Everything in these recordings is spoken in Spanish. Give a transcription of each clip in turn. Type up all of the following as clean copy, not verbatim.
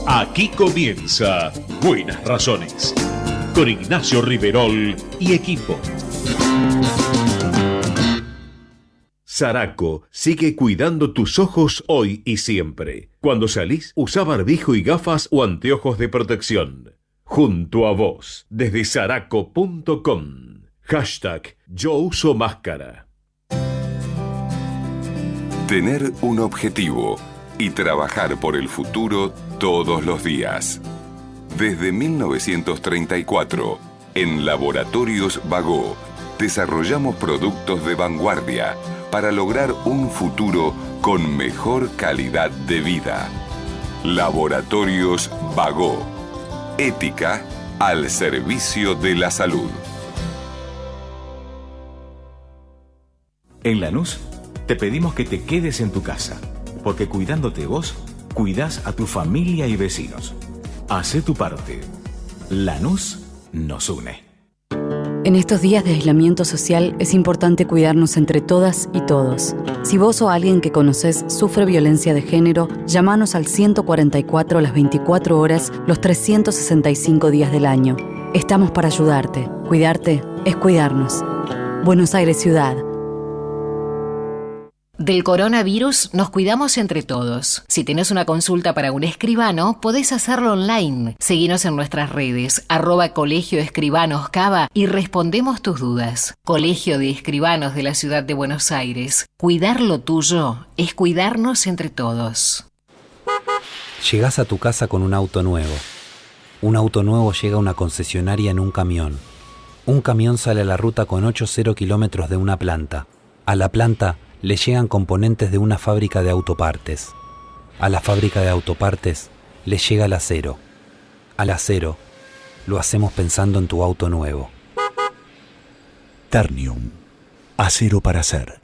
Aquí comienza Buenas Razones, con Ignacio Riverol y equipo. Saraco sigue cuidando tus ojos hoy y siempre. Cuando salís, usa barbijo y gafas o anteojos de protección. Junto a vos, desde saraco.com. #Yo uso máscara. Tener un objetivo y trabajar por el futuro todos los días. Desde 1934, en Laboratorios Bagó, desarrollamos productos de vanguardia para lograr un futuro con mejor calidad de vida. Laboratorios Bagó. Ética al servicio de la salud. En Lanús, te pedimos que te quedes en tu casa, porque cuidándote vos, cuidás a tu familia y vecinos. Hacé tu parte. Lanús nos une. En estos días de aislamiento social es importante cuidarnos entre todas y todos. Si vos o alguien que conocés sufre violencia de género, llámanos al 144 las 24 horas, los 365 días del año. Estamos para ayudarte. Cuidarte es cuidarnos. Buenos Aires Ciudad. Del coronavirus nos cuidamos entre todos. Si tenés una consulta para un escribano, podés hacerlo online. Seguinos en nuestras redes, @Colegio Escribanos Cava, y respondemos tus dudas. Colegio de Escribanos de la Ciudad de Buenos Aires. Cuidar lo tuyo es cuidarnos entre todos. Llegás a tu casa con un auto nuevo. Un auto nuevo llega a una concesionaria en un camión. Un camión sale a la ruta con 8,0 kilómetros de una planta. A la planta le llegan componentes de una fábrica de autopartes. A la fábrica de autopartes le llega el acero. Al acero lo hacemos pensando en tu auto nuevo. Ternium. Acero para hacer.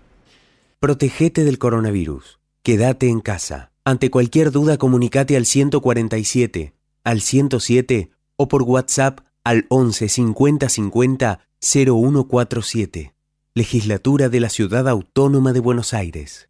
Protegete del coronavirus. Quédate en casa. Ante cualquier duda, comunicate al 147, al 107 o por WhatsApp al 11 50 50 0147. Legislatura de la Ciudad Autónoma de Buenos Aires.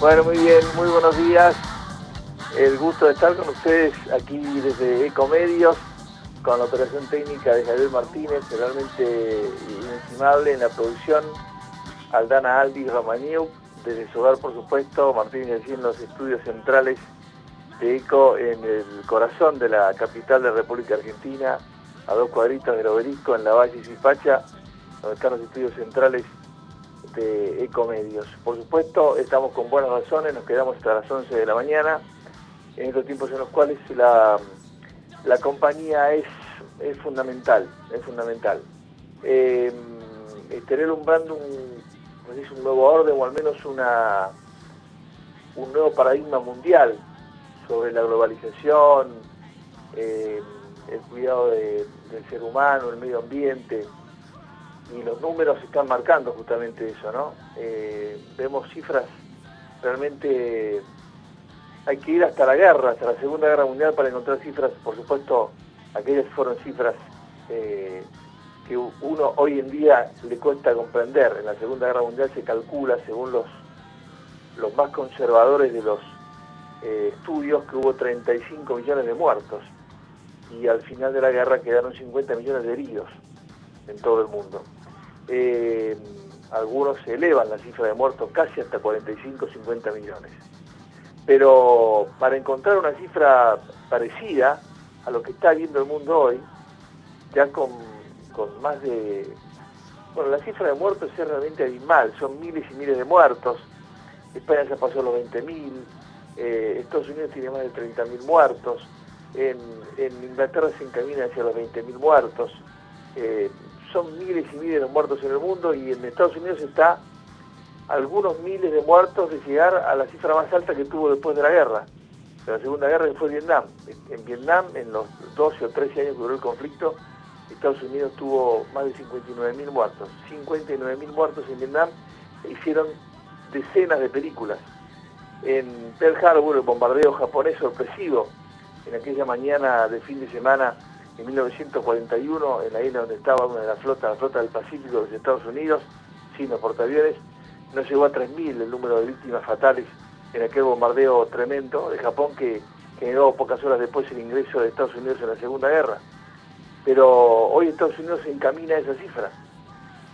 Bueno, muy bien, muy buenos días. El gusto de estar con ustedes aquí desde Ecomedios, con la operación técnica de Javier Martínez, realmente inestimable en la producción, Aldana Aldi Romaniuk, desde su hogar, por supuesto, Martínez allí en los estudios centrales de Eco, en el corazón de la capital de la República Argentina, a 2 cuadritas del Obelisco, en la Valle Suipacha, donde están los estudios centrales de Ecomedios. Por supuesto, estamos con buenas razones, nos quedamos hasta las 11 de la mañana, en estos tiempos en los cuales la compañía es fundamental, estaré alumbrando un nuevo orden, o al menos un nuevo paradigma mundial sobre la globalización, el cuidado del ser humano, el medio ambiente. Y los números están marcando justamente eso, ¿no? Vemos cifras realmente... Hay que ir hasta la guerra, hasta la Segunda Guerra Mundial para encontrar cifras, por supuesto, aquellas fueron cifras que uno hoy en día le cuesta comprender. En la Segunda Guerra Mundial se calcula, según los más conservadores de los estudios, que hubo 35 millones de muertos, y al final de la guerra quedaron 50 millones de heridos en todo el mundo. Algunos elevan la cifra de muertos casi hasta 45 o 50 millones. Pero para encontrar una cifra parecida a lo que está viendo el mundo hoy, ya con más de... Bueno, la cifra de muertos es realmente abismal, son miles y miles de muertos. España ya pasó los 20.000, Estados Unidos tiene más de 30.000 muertos, en Inglaterra se encamina hacia los 20.000 muertos. Son miles y miles de muertos en el mundo, y en Estados Unidos está algunos miles de muertos de llegar a la cifra más alta que tuvo después de la guerra, de la Segunda Guerra, que fue Vietnam. En Vietnam, en los 12 o 13 años que duró el conflicto, Estados Unidos tuvo más de 59.000 muertos. 59.000 muertos en Vietnam, e hicieron decenas de películas. En Pearl Harbor, el bombardeo japonés sorpresivo, en aquella mañana de fin de semana en 1941, en la isla donde estaba una de la flota del Pacífico de los Estados Unidos, sin los portaaviones, no llegó a 3.000 el número de víctimas fatales en aquel bombardeo tremendo de Japón, que generó pocas horas después el ingreso de Estados Unidos en la Segunda Guerra. Pero hoy Estados Unidos se encamina a esa cifra,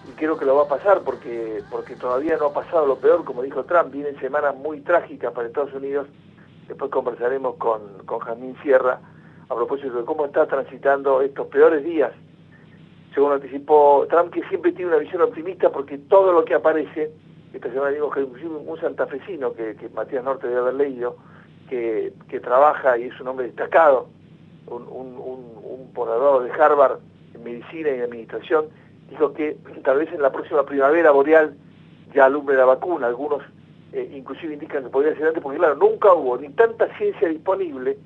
y creo que lo va a pasar porque todavía no ha pasado lo peor. Como dijo Trump, vienen semanas muy trágicas para Estados Unidos. Después conversaremos con Jazmín Sierra a propósito de cómo está transitando estos peores días. Según anticipó Trump, que siempre tiene una visión optimista, porque todo lo que aparece, esta semana digo que inclusive un santafesino que Matías Norte debe haber leído, que trabaja y es un hombre destacado, un posgraduado de Harvard en medicina y en administración, dijo que tal vez en la próxima primavera boreal ya alumbre la vacuna. Algunos inclusive indican que podría ser antes, porque claro, nunca hubo ni tanta ciencia disponible,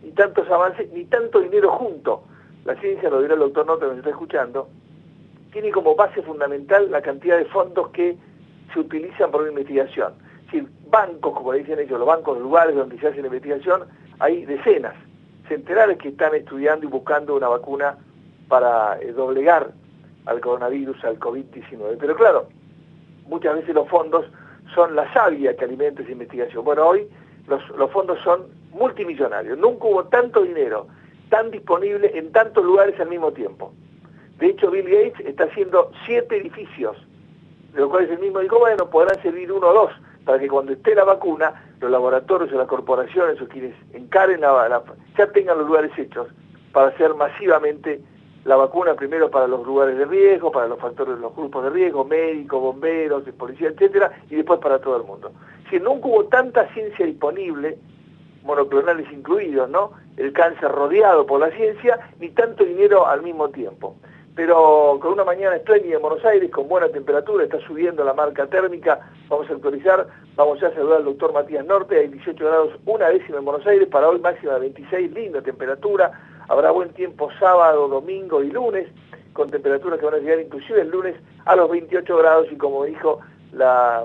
ni tantos avances, ni tanto dinero junto. La ciencia, lo dirá el doctor Norte que nos está escuchando, tiene como base fundamental la cantidad de fondos que se utilizan para una investigación. Es decir, bancos, como le dicen ellos, los bancos, lugares donde se hace la investigación, hay decenas, centenares que están estudiando y buscando una vacuna para doblegar al coronavirus, al COVID-19. Pero claro, muchas veces los fondos son la savia que alimenta esa investigación. Bueno, hoy los fondos son multimillonarios. Nunca hubo tanto dinero tan disponible en tantos lugares al mismo tiempo. De hecho, Bill Gates está haciendo 7 edificios, de los cuales él mismo dijo, bueno, podrán servir 1 o 2, para que cuando esté la vacuna, los laboratorios o las corporaciones o quienes encaren ya tengan los lugares hechos para hacer masivamente la vacuna, primero para los lugares de riesgo, para los factores, los grupos de riesgo, médicos, bomberos, policía, etcétera, y después para todo el mundo. Si nunca hubo tanta ciencia disponible, monoclonales incluidos, ¿no? El cáncer rodeado por la ciencia, ni tanto dinero al mismo tiempo. Pero con una mañana espléndida en Buenos Aires, con buena temperatura, está subiendo la marca térmica, vamos a actualizar, vamos ya a saludar al doctor Matías Norte, hay 18 grados, 1 décima en Buenos Aires, para hoy máxima de 26, linda temperatura, habrá buen tiempo sábado, domingo y lunes, con temperaturas que van a llegar inclusive el lunes a los 28 grados, y como dijo la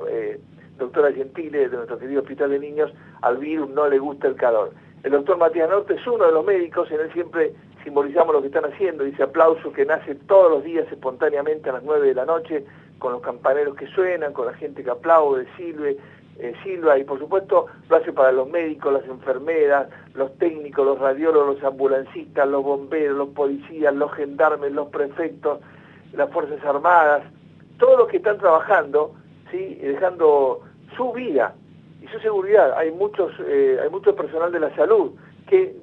doctora Gentile de nuestro querido Hospital de Niños, al virus no le gusta el calor. El doctor Matías Norte es uno de los médicos, en él siempre simbolizamos lo que están haciendo, dice aplauso que nace todos los días espontáneamente a las 9 de la noche, con los campaneros que suenan, con la gente que aplaude, silba, y por supuesto lo hace para los médicos, las enfermeras, los técnicos, los radiólogos, los ambulancistas, los bomberos, los policías, los gendarmes, los prefectos, las Fuerzas Armadas, todos los que están trabajando, ¿sí?, dejando su vida y su seguridad. Hay mucho personal de la salud que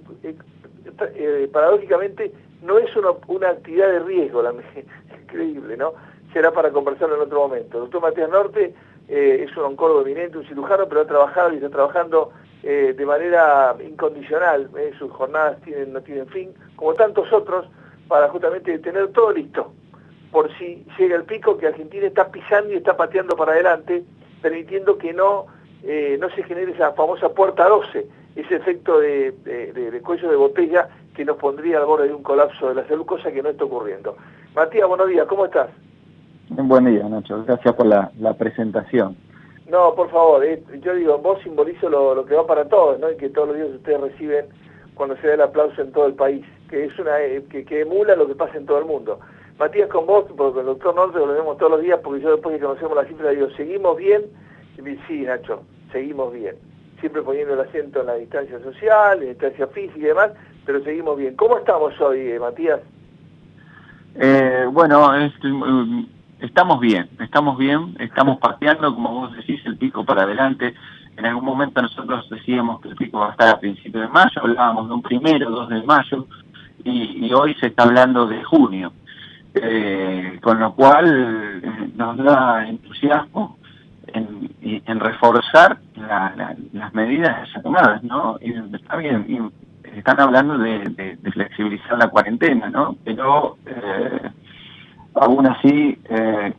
paradójicamente no es una actividad de riesgo, increíble, ¿no? Será para conversarlo en otro momento. El doctor Matías Norte es un oncólogo eminente, un cirujano, pero ha trabajado y está trabajando de manera incondicional. Sus jornadas no tienen fin, como tantos otros, para justamente tener todo listo, por si llega el pico, que Argentina está pisando y está pateando para adelante, permitiendo que no se genere esa famosa puerta 12, ese efecto de cuello de botella que nos pondría al borde de un colapso de la salud, cosa que no está ocurriendo. Matías, buenos días, ¿cómo estás? Buen día, Nacho, gracias por la presentación. No, por favor, yo digo, vos simbolizo lo que va para todos, ¿no? Y que todos los días ustedes reciben cuando se da el aplauso en todo el país, que es que emula lo que pasa en todo el mundo. Matías, con vos, porque el doctor Norte lo vemos todos los días, porque yo después que conocemos la cifra digo, ¿seguimos bien? Y me dice, sí, Nacho, seguimos bien. Siempre poniendo el acento en la distancia social, en la distancia física y demás, pero seguimos bien. ¿Cómo estamos hoy, Matías? Bueno, estamos bien, estamos pateando, como vos decís, el pico para adelante. En algún momento nosotros decíamos que el pico va a estar a principios de mayo, hablábamos de un 1, 2 de mayo, y hoy se está hablando de junio. Con lo cual nos da entusiasmo en reforzar las medidas ya tomadas, ¿no? Y está bien, y están hablando de flexibilizar la cuarentena, ¿no? Pero aún así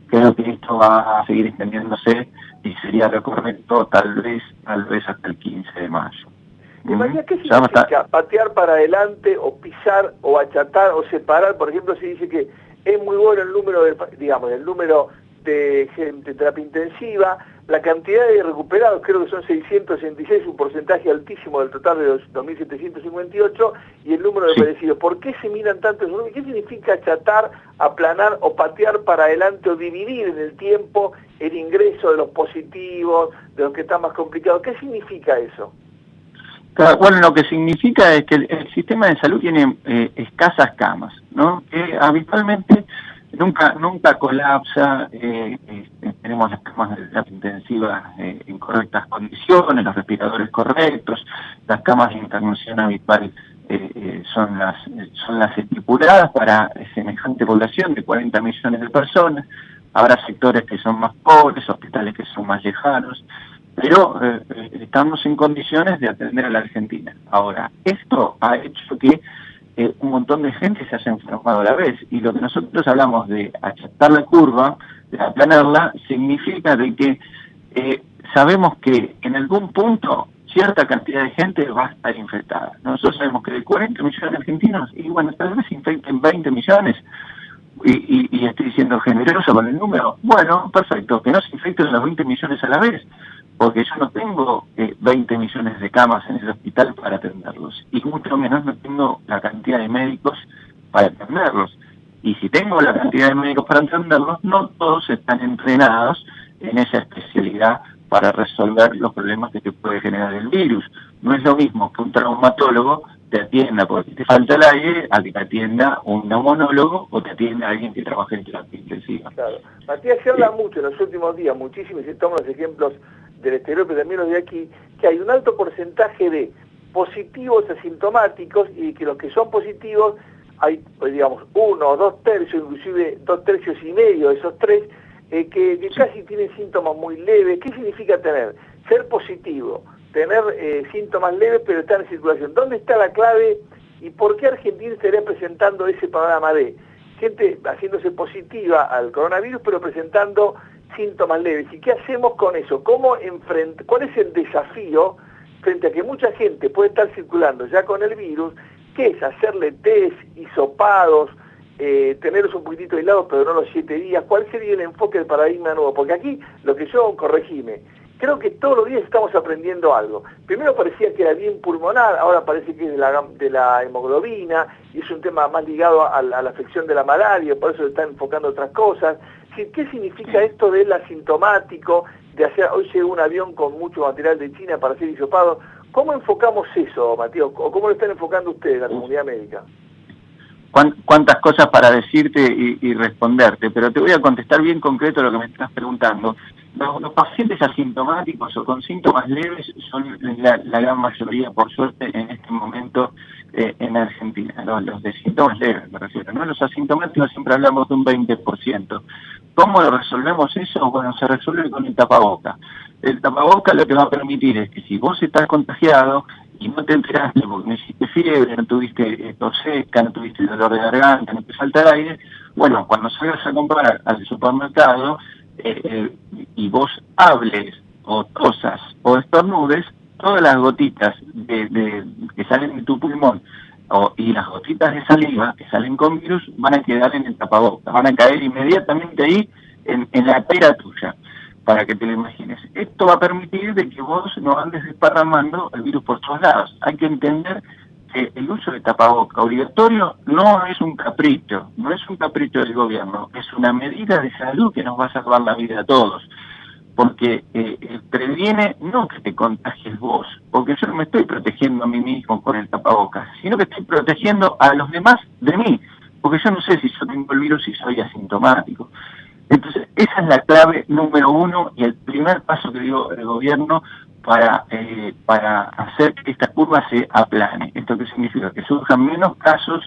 creo que esto va a seguir extendiéndose y sería lo correcto tal vez hasta el 15 de mayo. Matías, ¿qué significa patear para adelante o pisar o achatar o separar? Por ejemplo, se dice que es muy bueno el número de gente de terapia intensiva, la cantidad de recuperados, creo que son 666, un porcentaje altísimo del total de los 2.758, y el número de fallecidos. ¿Por qué se miran tanto esos números? ¿Qué significa achatar, aplanar o patear para adelante o dividir en el tiempo el ingreso de los positivos, de los que están más complicados? ¿Qué significa eso? Bueno, lo que significa es que el sistema de salud tiene escasas camas, ¿no? Que habitualmente nunca colapsa, tenemos las camas de terapia intensiva en correctas condiciones, los respiradores correctos, las camas de internación habitual son las estipuladas para semejante población de 40 millones de personas. Habrá sectores que son más pobres, hospitales que son más lejanos, pero estamos en condiciones de atender a la Argentina. Ahora, esto ha hecho que un montón de gente se haya enfermado a la vez, y lo que nosotros hablamos de achatar la curva, de aplanarla, significa de que sabemos que en algún punto cierta cantidad de gente va a estar infectada. Nosotros sabemos que de 40 millones de argentinos, y bueno, tal vez se infecten 20 millones, y estoy siendo generoso con el número. Bueno, perfecto, que no se infecten los 20 millones a la vez, porque yo no tengo 20 millones de camas en el hospital para atenderlos, y mucho menos no tengo la cantidad de médicos para atenderlos. Y si tengo la cantidad de médicos para atenderlos, no todos están entrenados en esa especialidad para resolver los problemas que te puede generar el virus. No es lo mismo que un traumatólogo te atienda porque te falta el aire, a que te atienda un neumonólogo o te atienda alguien que trabaje en terapia intensiva. Claro. Matías, se habla mucho en los últimos días, muchísimo, y se toman los ejemplos del exterior, pero también los de aquí, que hay un alto porcentaje de positivos asintomáticos, y que los que son positivos, hay, digamos, 1 o 2 tercios, inclusive 2 tercios y medio de esos 3, que casi tienen síntomas muy leves. ¿Qué significa ser positivo? Tener síntomas leves pero estar en circulación. ¿Dónde está la clave y por qué Argentina estaría presentando ese panorama de gente haciéndose positiva al coronavirus pero presentando síntomas leves? ¿Y qué hacemos con eso? ¿Cuál es el desafío frente a que mucha gente puede estar circulando ya con el virus? ¿Qué es? Hacerle test, hisopados, tenerlos un poquitito aislados pero no los 7 días. ¿Cuál sería el enfoque del paradigma nuevo? Porque aquí lo que yo, corregime, creo que todos los días estamos aprendiendo algo. Primero parecía que era bien pulmonar, ahora parece que es de la hemoglobina, y es un tema más ligado a la afección de la malaria, por eso se están enfocando otras cosas. ¿Qué significa esto del asintomático, de hacer, hoy llegó un avión con mucho material de China para hacer hisopado? ¿Cómo enfocamos eso, Matías? ¿O cómo lo están enfocando ustedes, la comunidad médica? Cuántas cosas para decirte y responderte, pero te voy a contestar bien concreto lo que me estás preguntando. Los pacientes asintomáticos o con síntomas leves son la gran mayoría, por suerte, en este momento en Argentina. Los de síntomas leves, me refiero, ¿no? Los asintomáticos siempre hablamos de un 20%. ¿Cómo lo resolvemos eso? Bueno, se resuelve con el tapaboca. El tapaboca lo que va a permitir es que si vos estás contagiado y no te enteraste porque no hiciste fiebre, no tuviste tos seca, no tuviste dolor de garganta, no te falta el aire, bueno, cuando salgas a comprar al supermercado y vos hables o tosas o estornudes, todas las gotitas que salen de tu pulmón y las gotitas de saliva que salen con virus van a quedar en el tapabocas, van a caer inmediatamente ahí en la pera tuya, para que te lo imagines. Esto va a permitir de que vos no andes desparramando el virus por todos lados. Hay que entender que el uso de tapaboca obligatorio no es un capricho, no es un capricho del gobierno, es una medida de salud que nos va a salvar la vida a todos. Porque previene no que te contagies vos, porque yo no me estoy protegiendo a mí mismo con el tapabocas, sino que estoy protegiendo a los demás de mí, porque yo no sé si yo tengo el virus y soy asintomático. Entonces, esa es la clave número uno y el primer paso que dio el gobierno para hacer que esta curva se aplane. ¿Esto qué significa? Que surjan menos casos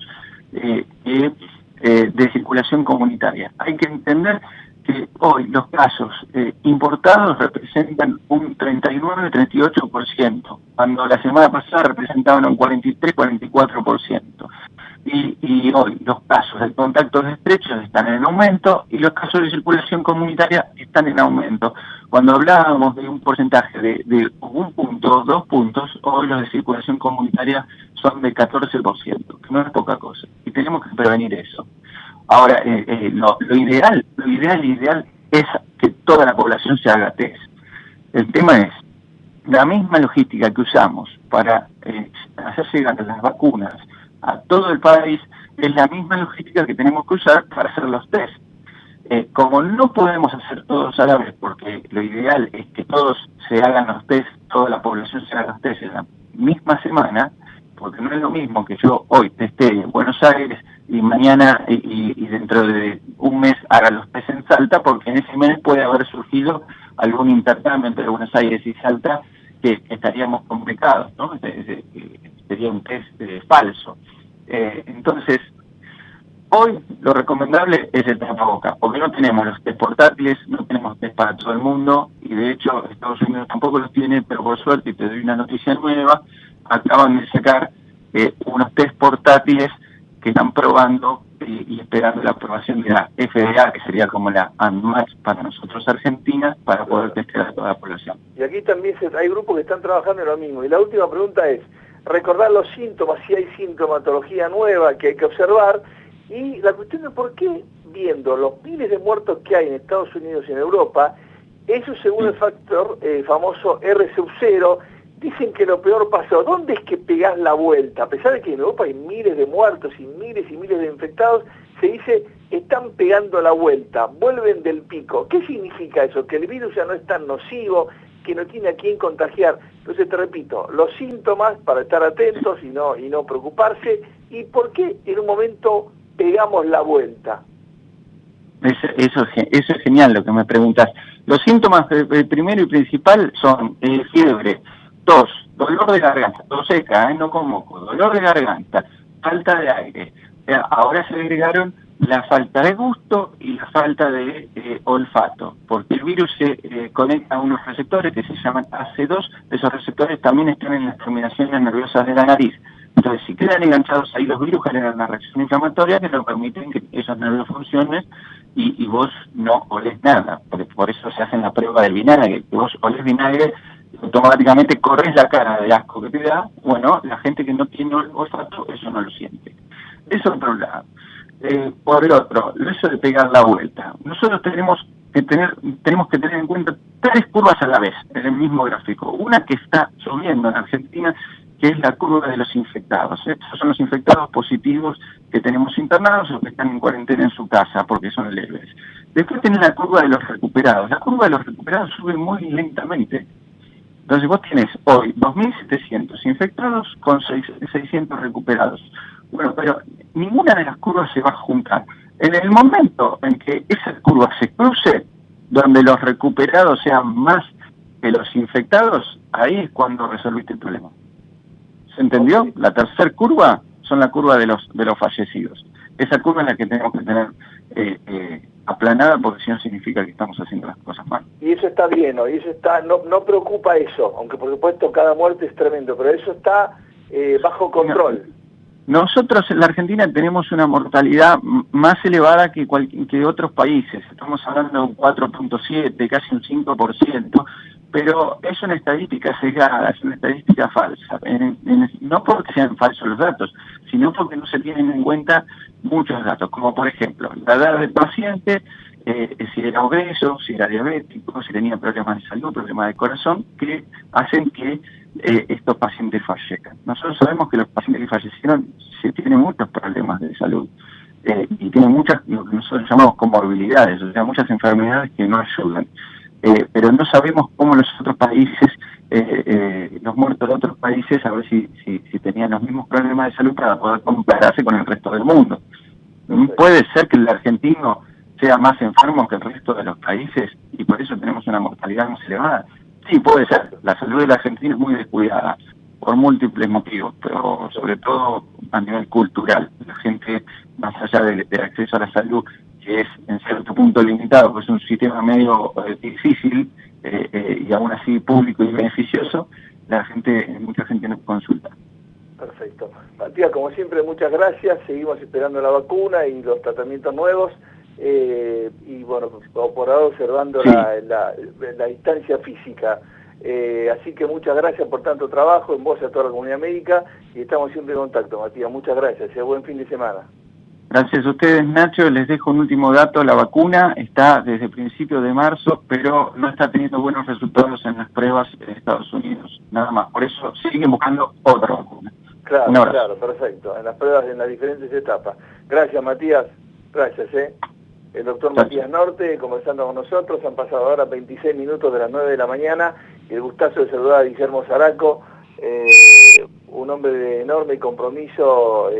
de circulación comunitaria. Hay que entender que hoy los casos importados representan un 39-38%, cuando la semana pasada representaban un 43-44%. Y hoy los casos de contactos estrechos están en aumento y los casos de circulación comunitaria están en aumento. Cuando hablábamos de un porcentaje de 1 punto, 2 puntos, hoy los de circulación comunitaria son de 14%, que no es poca cosa. Y tenemos que prevenir eso. Ahora, lo ideal es que toda la población se haga test. El tema es, la misma logística que usamos para hacer llegar las vacunas a todo el país, es la misma logística que tenemos que usar para hacer los test. Como no podemos hacer todos a la vez, porque lo ideal es que todos se hagan los test, toda la población se haga los test en la misma semana, porque no es lo mismo que yo hoy teste en Buenos Aires y mañana y dentro de un mes haga los test en Salta, porque en ese mes puede haber surgido algún intercambio entre Buenos Aires y Salta que estaríamos complicados, ¿no? Sería un test falso. Entonces, hoy lo recomendable es el tapabocas, porque no tenemos los test portátiles, no tenemos test para todo el mundo, y de hecho Estados Unidos tampoco los tiene, pero por suerte, y te doy una noticia nueva, acaban de sacar unos test portátiles que están probando y esperando la aprobación de la FDA, que sería como la ANMAT para nosotros Argentina, para poder testear a toda la población. Y aquí también hay grupos que están trabajando en lo mismo. Y la última pregunta es, recordar los síntomas, si hay sintomatología nueva que hay que observar, y la cuestión de por qué, viendo los miles de muertos que hay en Estados Unidos y en Europa, eso según el factor famoso R0, dicen que lo peor pasó. ¿Dónde es que pegás la vuelta? A pesar de que en Europa hay miles de muertos y miles de infectados, se dice, están pegando la vuelta, vuelven del pico. ¿Qué significa eso? Que el virus ya no es tan nocivo, que no tiene a quién contagiar. Entonces te repito, los síntomas para estar atentos y no preocuparse, y por qué en un momento pegamos la vuelta. Eso es genial lo que me preguntas. Los síntomas primero y principal son fiebre, tos, dolor de garganta, tos seca, no con moco, dolor de garganta, falta de aire. Ahora se agregaron la falta de gusto y la falta de olfato, porque el virus se conecta a unos receptores que se llaman AC2, esos receptores también están en las terminaciones nerviosas de la nariz. Entonces, si quedan enganchados ahí, los virus generan una reacción inflamatoria que no permiten que esos nervios funcionen y vos no olés nada. Por eso se hace la prueba del vinagre, que vos olés vinagre, automáticamente corres la cara de asco que te da. Bueno, la gente que no tiene olfato, eso no lo siente. Eso por un lado. Por el otro, eso de pegar la vuelta. Nosotros tenemos que tener en cuenta 3 curvas a la vez en el mismo gráfico. Una que está subiendo en Argentina, que es la curva de los infectados. Esos son los infectados positivos que tenemos internados o que están en cuarentena en su casa porque son leves. Después tenés la curva de los recuperados. La curva de los recuperados sube muy lentamente. Entonces vos tenés hoy 2.700 infectados con 600 recuperados. Bueno, pero ninguna de las curvas se va a juntar. En el momento en que esa curva se cruce, donde los recuperados sean más que los infectados, ahí es cuando resolviste el problema. ¿Se entendió? La tercera curva son la curva de los fallecidos. Esa curva es la que tenemos que tener aplanada, porque si no significa que estamos haciendo las cosas mal. Y eso está bien, ¿no? Y eso está, no preocupa eso, aunque por supuesto cada muerte es tremendo, pero eso está bajo control. Nosotros en la Argentina tenemos una mortalidad más elevada que otros países. Estamos hablando de un 4.7, casi un 5%, pero es una estadística sesgada, es una estadística falsa. No porque sean falsos los datos, sino porque no se tienen en cuenta muchos datos, como por ejemplo la edad del paciente, si era obeso, si era diabético, si tenía problemas de salud, problemas de corazón, que hacen que estos pacientes fallezcan. Nosotros sabemos que los pacientes que fallecieron tienen muchos problemas de salud y tienen muchas, lo que nosotros llamamos comorbilidades, o sea, muchas enfermedades que no ayudan. Pero no sabemos cómo los otros países, los muertos de otros países, a ver si tenían los mismos problemas de salud para poder compararse con el resto del mundo. Puede ser que el argentino sea más enfermo que el resto de los países y por eso tenemos una mortalidad más elevada. Sí, puede ser. La salud del argentino es muy descuidada por múltiples motivos, pero sobre todo a nivel cultural. La gente, más allá del acceso a la salud, que es en cierto punto limitado, pues es un sistema medio difícil y aún así público y beneficioso, mucha gente nos consulta. Perfecto. Matías, como siempre, muchas gracias. Seguimos esperando la vacuna y los tratamientos nuevos. Y bueno, por ahora observando sí. la distancia física. Así que muchas gracias por tanto trabajo en vos y a toda la comunidad médica. Y estamos siempre en contacto, Matías. Muchas gracias. Buen fin de semana. Gracias a ustedes, Nacho. Les dejo un último dato. La vacuna está desde principios de marzo, pero no está teniendo buenos resultados en las pruebas en Estados Unidos. Nada más. Por eso siguen buscando otra vacuna. Claro, perfecto. En las pruebas, en las diferentes etapas. Gracias, Matías. Gracias, El doctor Matías Norte conversando con nosotros. Han pasado ahora 26 minutos de las 9 de la mañana. Y el gustazo de saludar a Guillermo Zaraco, un hombre de enorme compromiso,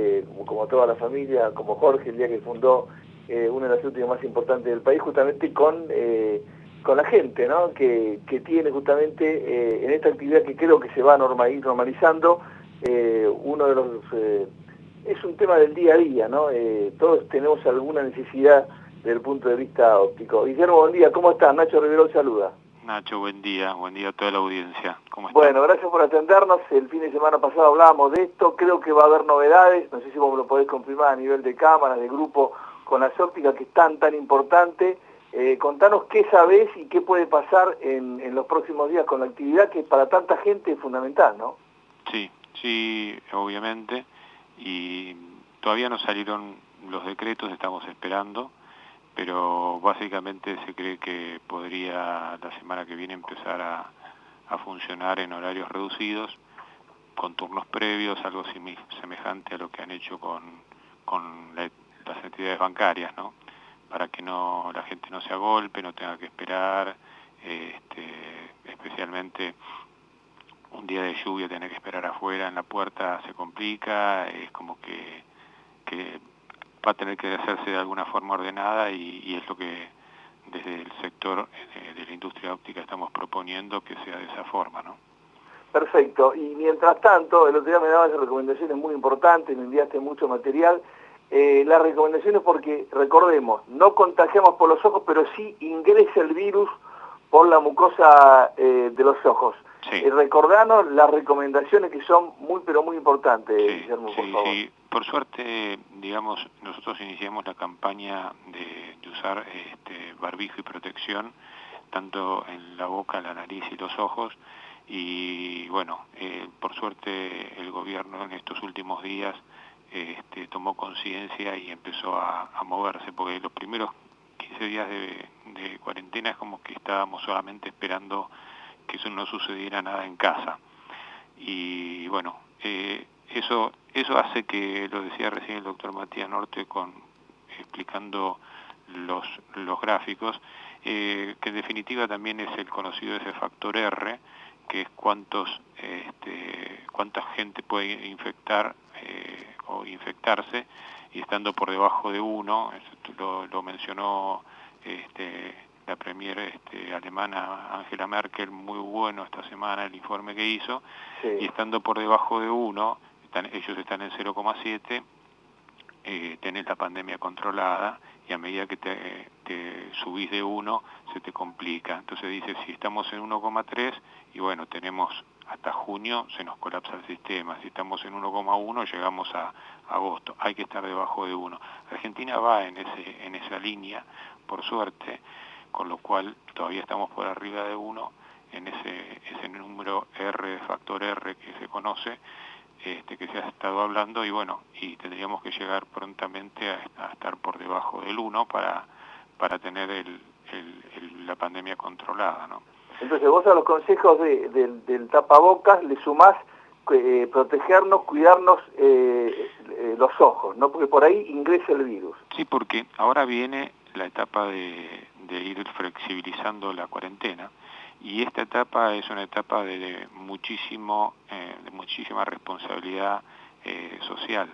como toda la familia, como Jorge, el día que fundó una de las últimas más importantes del país, justamente con la gente, ¿no? que tiene justamente en esta actividad que creo que se va a ir normalizando, uno de los... es un tema del día a día, ¿no? Todos tenemos alguna necesidad desde el punto de vista óptico. Guillermo, buen día, ¿cómo estás? Nacho Riverol saluda. Nacho, buen día a toda la audiencia. ¿Cómo estás? Bueno, gracias por atendernos. El fin de semana pasado hablábamos de esto, creo que va a haber novedades, no sé si vos me lo podés confirmar a nivel de cámaras, de grupo, con las ópticas que es tan importante. Contanos qué sabés y qué puede pasar en los próximos días con la actividad que para tanta gente es fundamental, ¿no? Sí, obviamente, y todavía no salieron los decretos, estamos esperando, pero básicamente se cree que podría la semana que viene empezar a funcionar en horarios reducidos, con turnos previos, algo semejante a lo que han hecho con las entidades bancarias, ¿no? Para que la gente no se agolpe, no tenga que esperar, especialmente un día de lluvia tener que esperar afuera en la puerta se complica, es como que va a tener que hacerse de alguna forma ordenada y es lo que desde el sector de la industria óptica estamos proponiendo que sea de esa forma, ¿no? Perfecto, y mientras tanto, el otro día me dabas recomendaciones muy importantes, me enviaste mucho material, las recomendaciones porque, recordemos, no contagiamos por los ojos, pero sí ingresa el virus por la mucosa de los ojos. Sí. Recordanos las recomendaciones que son muy importantes, Guillermo, por favor. Sí, por suerte, digamos, nosotros iniciamos la campaña de usar barbijo y protección, tanto en la boca, la nariz y los ojos, y bueno, por suerte el gobierno en estos últimos días tomó conciencia y empezó a moverse, porque los primeros 15 días de cuarentena es como que estábamos solamente esperando que eso no sucediera nada en casa. Y bueno, eso hace que, lo decía recién el doctor Matías Norte explicando los gráficos, que en definitiva también es el conocido ese factor R, que es cuánta gente puede infectar o infectarse, y estando por debajo de 1, lo mencionó la premier alemana Angela Merkel, muy bueno esta semana el informe que hizo, sí. Y estando por debajo de 1, ellos están en 0,7, tenés la pandemia controlada, y a medida que te subís de 1, se te complica. Entonces dice, si estamos en 1,3, y bueno, tenemos hasta junio, se nos colapsa el sistema. Si estamos en 1,1, llegamos a agosto. Hay que estar debajo de 1. Argentina va en esa línea, por suerte, con lo cual todavía estamos por arriba de 1, en ese número R, de factor R que se conoce, que se ha estado hablando, y bueno, y tendríamos que llegar prontamente a estar por debajo del 1 para para tener la pandemia controlada, ¿no? Entonces vos a los consejos del tapabocas le sumás protegernos, cuidarnos los ojos, ¿no? Porque por ahí ingresa el virus. Sí, porque ahora viene la etapa de ir flexibilizando la cuarentena, y esta etapa es una etapa de muchísima responsabilidad social,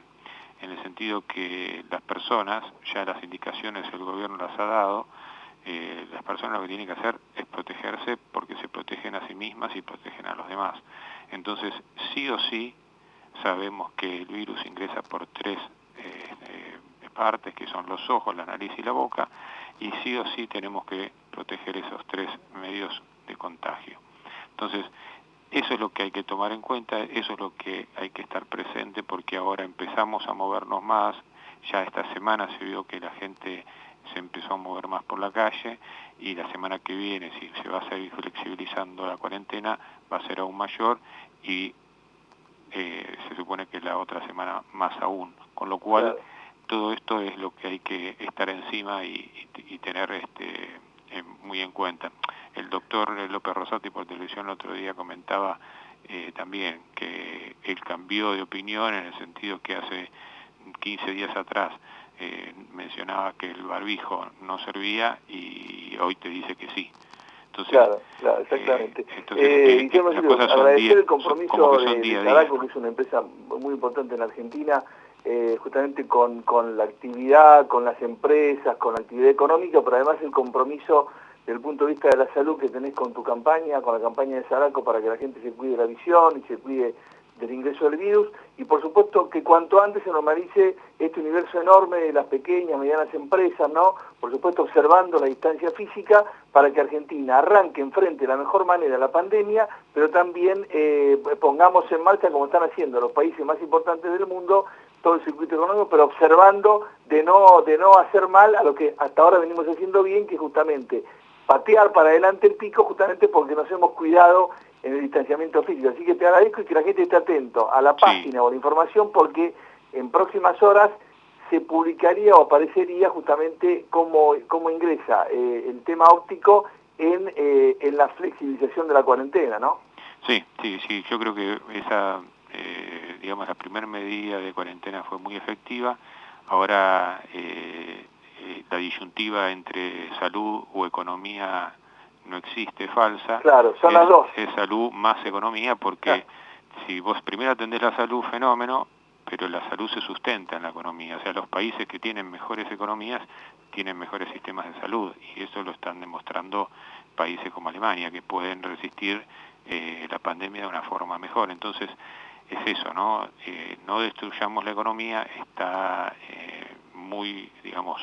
en el sentido que las personas, ya las indicaciones el gobierno las ha dado, las personas lo que tienen que hacer es protegerse, porque se protegen a sí mismas y protegen a los demás. Entonces, sí o sí, sabemos que el virus ingresa por tres partes, que son los ojos, la nariz y la boca, y sí o sí tenemos que proteger esos tres medios de contagio. Entonces, eso es lo que hay que tomar en cuenta, eso es lo que hay que estar presente, porque ahora empezamos a movernos más. Ya esta semana se vio que la gente se empezó a mover más por la calle, y la semana que viene, si se va a seguir flexibilizando la cuarentena, va a ser aún mayor, y se supone que la otra semana más aún, con lo cual todo esto es lo que hay que estar encima y tener muy en cuenta. El doctor López Rosati por televisión el otro día comentaba también que él cambió de opinión, en el sentido que hace 15 días atrás mencionaba que el barbijo no servía, y hoy te dice que sí. Entonces, claro, exactamente. Guillermo, agradecer el compromiso de Saraco, que es una empresa muy importante en Argentina, justamente con la actividad, con las empresas, con la actividad económica, pero además el compromiso desde el punto de vista de la salud que tenés con tu campaña, con la campaña de Saraco, para que la gente se cuide de la visión y se cuide del ingreso del virus, y por supuesto que cuanto antes se normalice este universo enorme de las pequeñas, medianas empresas, ¿no? Por supuesto observando la distancia física, para que Argentina arranque enfrente de la mejor manera la pandemia, pero también pongamos en marcha, como están haciendo los países más importantes del mundo, todo el circuito económico, pero observando de no hacer mal a lo que hasta ahora venimos haciendo bien, que justamente patear para adelante el pico, justamente porque nos hemos cuidado en el distanciamiento físico. Así que te agradezco, y que la gente esté atento a la página o a la información, porque en próximas horas se publicaría o aparecería justamente cómo ingresa el tema óptico en la flexibilización de la cuarentena, ¿no? Sí, yo creo que esa, la primera medida de cuarentena fue muy efectiva. Ahora la disyuntiva entre salud o economía no existe, falsa. Claro, son las dos. Es salud más economía, porque si vos primero atendés la salud, fenómeno, pero la salud se sustenta en la economía. O sea, los países que tienen mejores economías tienen mejores sistemas de salud, y eso lo están demostrando países como Alemania, que pueden resistir la pandemia de una forma mejor. Entonces, es eso, ¿no? No destruyamos la economía. Está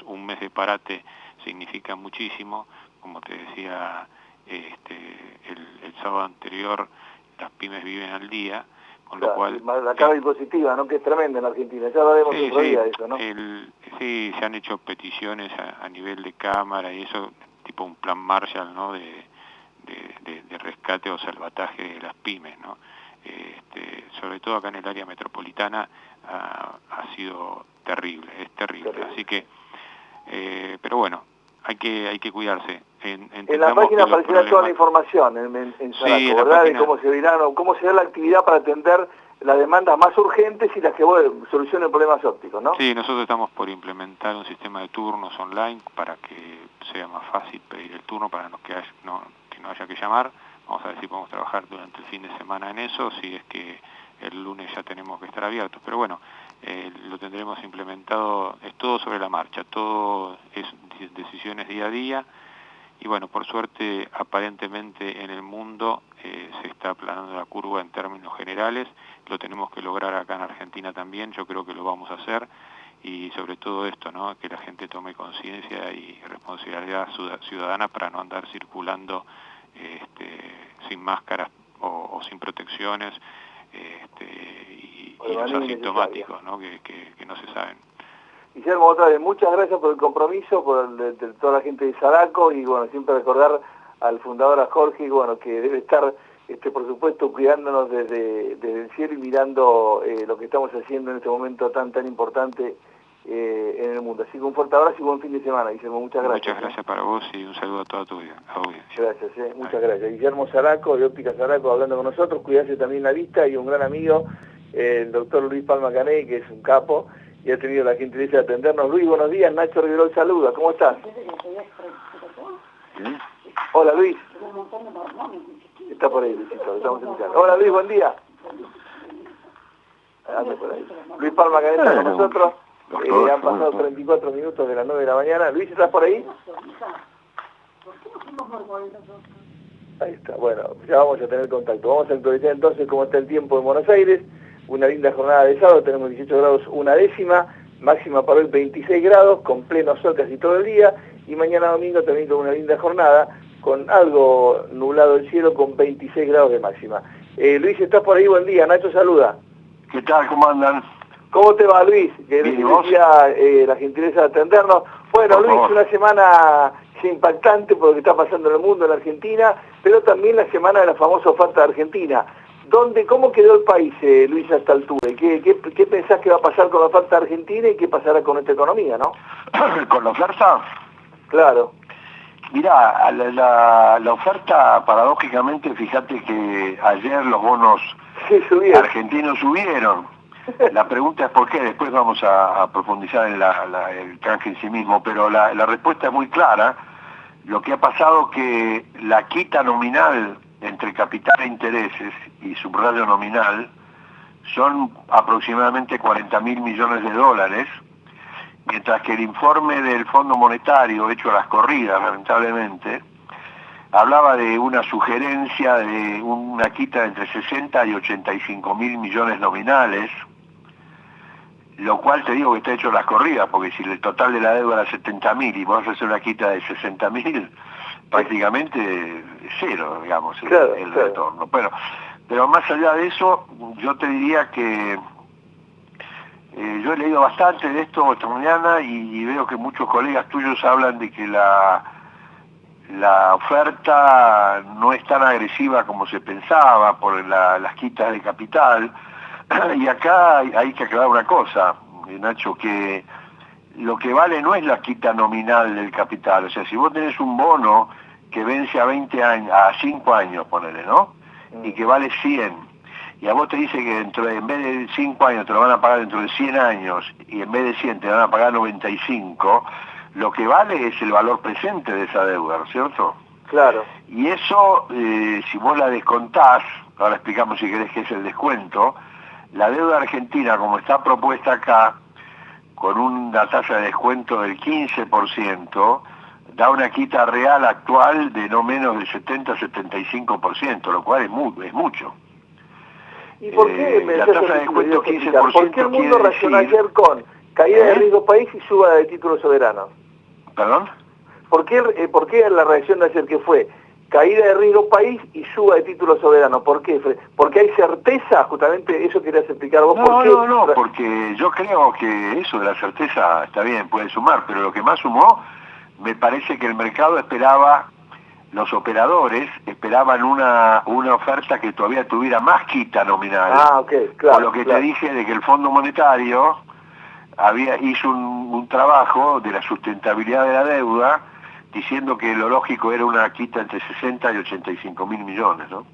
un mes de parate significa muchísimo. Como te decía, el sábado anterior, las pymes viven al día, con lo cual... La carga impositiva, ¿no? Que es tremenda en Argentina, ya hablaremos otro día de eso, ¿no? Sí, se han hecho peticiones a nivel de Cámara y eso, tipo un plan Marshall, ¿no? De rescate o salvataje de las pymes, ¿no? Sobre todo acá en el área metropolitana ha sido terrible, es terrible. Así que, pero bueno, hay que cuidarse. En la página aparecerá toda la información en Saraco, ¿verdad? De cómo será la actividad para atender las demandas más urgentes y las que solucionen problemas ópticos, ¿no? Sí, nosotros estamos por implementar un sistema de turnos online para que sea más fácil pedir el turno, para que no haya que llamar. Vamos a ver si podemos trabajar durante el fin de semana en eso, si es que el lunes ya tenemos que estar abiertos. Pero bueno, lo tendremos implementado, es todo sobre la marcha, todo es decisiones día a día. Y bueno, por suerte, aparentemente en el mundo se está aplanando la curva en términos generales. Lo tenemos que lograr acá en Argentina también, yo creo que lo vamos a hacer. Y sobre todo esto, ¿no? Que la gente tome conciencia y responsabilidad ciudadana para no andar circulando sin máscaras o sin protecciones, y los asintomáticos, ¿no? Que no se saben. Guillermo, otra vez, muchas gracias por el compromiso, de toda la gente de Saraco, y bueno, siempre recordar al fundador, a Jorge, bueno, que debe estar, por supuesto, cuidándonos desde el cielo y mirando lo que estamos haciendo en este momento tan importante en el mundo. Así que un fuerte abrazo y buen fin de semana, Guillermo, muchas gracias. Muchas gracias para vos y un saludo a toda tu audiencia. Gracias, muchas gracias. Guillermo Zaraco, de Óptica Zaraco, hablando con nosotros, cuidarse también la vista, y un gran amigo, el doctor Luis Palma Caney, que es un capo, y ha tenido la gentileza de atendernos. Luis, buenos días, Nacho Riverol saluda, ¿cómo estás? ¿Sí? Hola Luis. Está por ahí, Luisito, lo estamos escuchando. Hola Luis, buen día. Anda por ahí. Luis Palma Caney está con nosotros. Han pasado 34 minutos de las 9 de la mañana. Luis, ¿estás por ahí? Ahí está, bueno, ya vamos a tener contacto. Vamos a actualizar entonces cómo está el tiempo en Buenos Aires. Una linda jornada de sábado, tenemos 18 grados una décima, máxima para hoy 26 grados, con pleno sol casi todo el día, y mañana domingo también con una linda jornada, con algo nublado el cielo, con 26 grados de máxima. Luis, ¿estás por ahí? Buen día, Nacho saluda. ¿Qué tal? ¿Cómo andan? ¿Cómo te va, Luis? Que decía la gentileza de atendernos. Bueno, Luis, una semana impactante por lo que está pasando en el mundo, en la Argentina, pero también la semana de la famosa oferta de Argentina. ¿Cómo quedó el país, Luis, a esta altura? ¿Y qué pensás que va a pasar con la oferta de Argentina y qué pasará con nuestra economía, no? ¿Con la oferta? Claro. Mirá, la oferta, paradójicamente, fíjate que ayer los bonos argentinos subieron. La pregunta es por qué, después vamos a profundizar en el canje en sí mismo, pero la respuesta es muy clara. Lo que ha pasado que la quita nominal entre capital e intereses y subrayo nominal son aproximadamente 40.000 millones de dólares, mientras que el informe del Fondo Monetario, hecho a las corridas, lamentablemente, hablaba de una sugerencia de una quita de entre 60 y 85.000 millones nominales, lo cual te digo que está hecho a las corridas, porque si el total de la deuda era 70.000 y vos haces una quita de 60.000, prácticamente cero, digamos, el retorno. Bueno, pero más allá de eso, yo te diría que yo he leído bastante de esto esta mañana y veo que muchos colegas tuyos hablan de que la oferta no es tan agresiva como se pensaba por las quitas de capital. Y acá hay que aclarar una cosa, Nacho, que lo que vale no es la quita nominal del capital. O sea, si vos tenés un bono que vence a 20 años, a 5 años, ponele, ¿no? Y que vale 100, y a vos te dice que en vez de 5 años te lo van a pagar dentro de 100 años, y en vez de 100 te van a pagar 95, lo que vale es el valor presente de esa deuda, ¿no es cierto? Claro. Y eso, si vos la descontás, ahora explicamos si querés qué es el descuento, la deuda argentina, como está propuesta acá, con una tasa de descuento del 15%, da una quita real actual de no menos del 70-75%, lo cual es mucho. ¿Y por qué la tasa de descuento 15%? ¿Por qué el mundo reaccionó ayer con caída de riesgo país y suba de títulos soberanos? ¿Perdón? ¿Por qué la reacción de ayer que fue caída de riesgo país y suba de títulos soberanos? ¿Por qué? ¿Porque hay certeza? Justamente eso querías explicar vos. No, porque yo creo que eso de la certeza está bien, puede sumar, pero lo que más sumó, me parece que el mercado esperaba, los operadores esperaban una oferta que todavía tuviera más quita nominal. Por lo que te dije de que el Fondo Monetario hizo un trabajo de la sustentabilidad de la deuda, diciendo que lo lógico era una quita entre 60 y 85.000 millones, ¿no?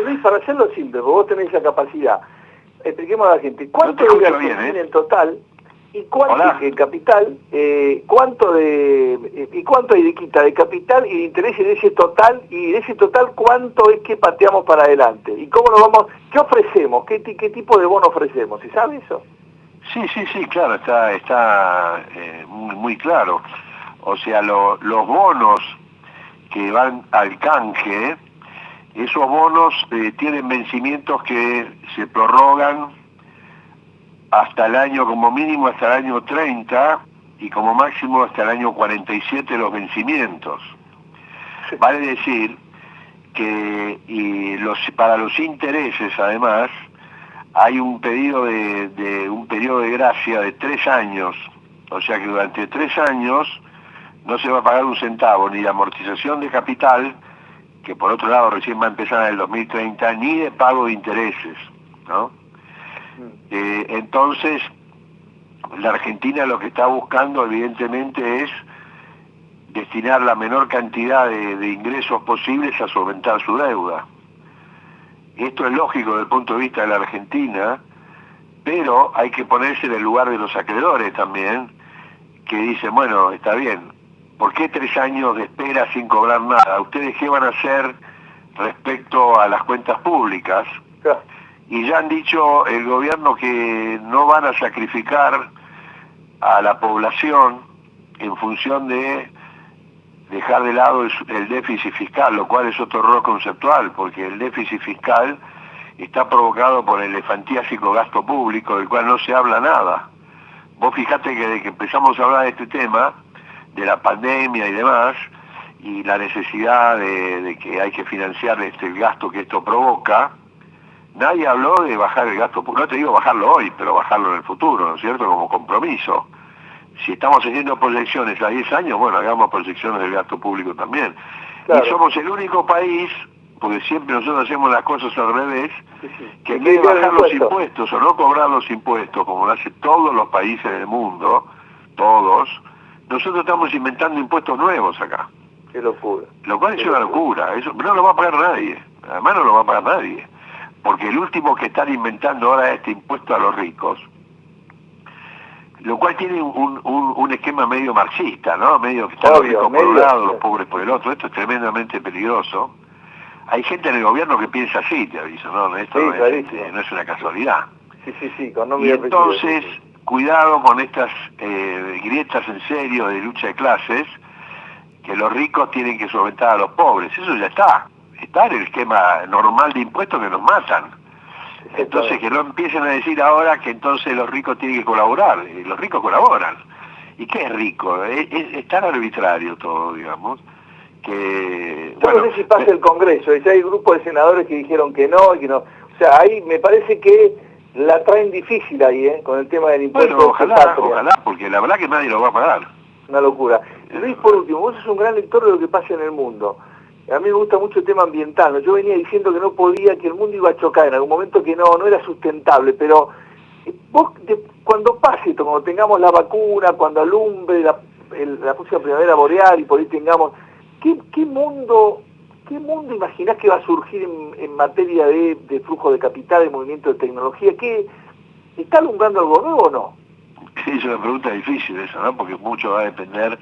Luis, para hacerlo simple, porque vos tenés esa capacidad, expliquemos a la gente, ¿cuánto debe Argentina en total? ¿Y cuánto de capital? ¿Cuánto hay de quita de capital y de interés de ese total? Y de ese total, ¿cuánto es que pateamos para adelante? ¿Y cómo lo vamos? ¿Qué ofrecemos? ¿Qué tipo de bono ofrecemos? ¿Se sabe eso? Sí, claro, está muy claro. O sea, los bonos que van al canje, esos bonos tienen vencimientos que se prorrogan hasta el año, como mínimo hasta el año 30 y como máximo hasta el año 47 los vencimientos. Vale decir que para los intereses, además, hay un periodo de gracia de 3 años. O sea que durante 3 años no se va a pagar un centavo ni de amortización de capital, que por otro lado recién va a empezar en el 2030, ni de pago de intereses, ¿no? Entonces, la Argentina lo que está buscando evidentemente es destinar la menor cantidad de ingresos posibles a solventar su deuda. Esto es lógico desde el punto de vista de la Argentina, pero hay que ponerse en el lugar de los acreedores también, que dicen, bueno, está bien, ¿por qué 3 años de espera sin cobrar nada? ¿Ustedes qué van a hacer respecto a las cuentas públicas? Y ya han dicho el gobierno que no van a sacrificar a la población en función de dejar de lado el déficit fiscal, lo cual es otro error conceptual, porque el déficit fiscal está provocado por el elefantiásico gasto público, del cual no se habla nada. Vos fijate que desde que empezamos a hablar de este tema, de la pandemia y demás, y la necesidad de que hay que financiar el gasto que esto provoca, nadie habló de bajar el gasto público. No te digo bajarlo hoy, pero bajarlo en el futuro, ¿no es cierto?, como compromiso. Si estamos haciendo proyecciones a 10 años, bueno, hagamos proyecciones del gasto público también. Claro. Y somos el único país, porque siempre nosotros hacemos las cosas al revés, que en vez de bajar los impuestos o no cobrar los impuestos, como lo hacen todos los países del mundo, todos, nosotros estamos inventando impuestos nuevos acá. Qué locura. Lo cual es una locura, eso no lo va a pagar nadie, además no lo va a pagar nadie, porque el último que están inventando ahora es este impuesto a los ricos, lo cual tiene un esquema medio marxista, ¿no? Medio que están los ricos por un lado, los pobres por el otro. Esto es tremendamente peligroso. Hay gente en el gobierno que piensa así, te aviso, ¿no? Esto sí, no es una casualidad. Sí, y entonces, cuidado con estas grietas en serio de lucha de clases, que los ricos tienen que solventar a los pobres. Eso ya está. Está en el esquema normal de impuestos que nos matan. Entonces que no empiecen a decir ahora que entonces los ricos tienen que colaborar. Los ricos colaboran. ¿Y qué es rico? Es tan arbitrario todo, digamos, que... Yo no sé si pasa el Congreso, ya hay grupos de senadores que dijeron que no, y no. O sea, ahí me parece que la traen difícil ahí, con el tema del impuesto. Bueno, ojalá, porque la verdad que nadie lo va a pagar. Una locura. Luis, por último, vos sos un gran lector de lo que pasa en el mundo. A mí me gusta mucho el tema ambiental, ¿no? Yo venía diciendo que no podía, que el mundo iba a chocar en algún momento, que no era sustentable, pero vos, cuando pase esto, cuando tengamos la vacuna, cuando alumbre la próxima primavera boreal y por ahí tengamos, ¿qué mundo imaginás que va a surgir en materia de flujo de capital, de movimiento de tecnología? ¿Está alumbrando algo nuevo o no? Sí, es una pregunta difícil eso, ¿no? Porque mucho va a depender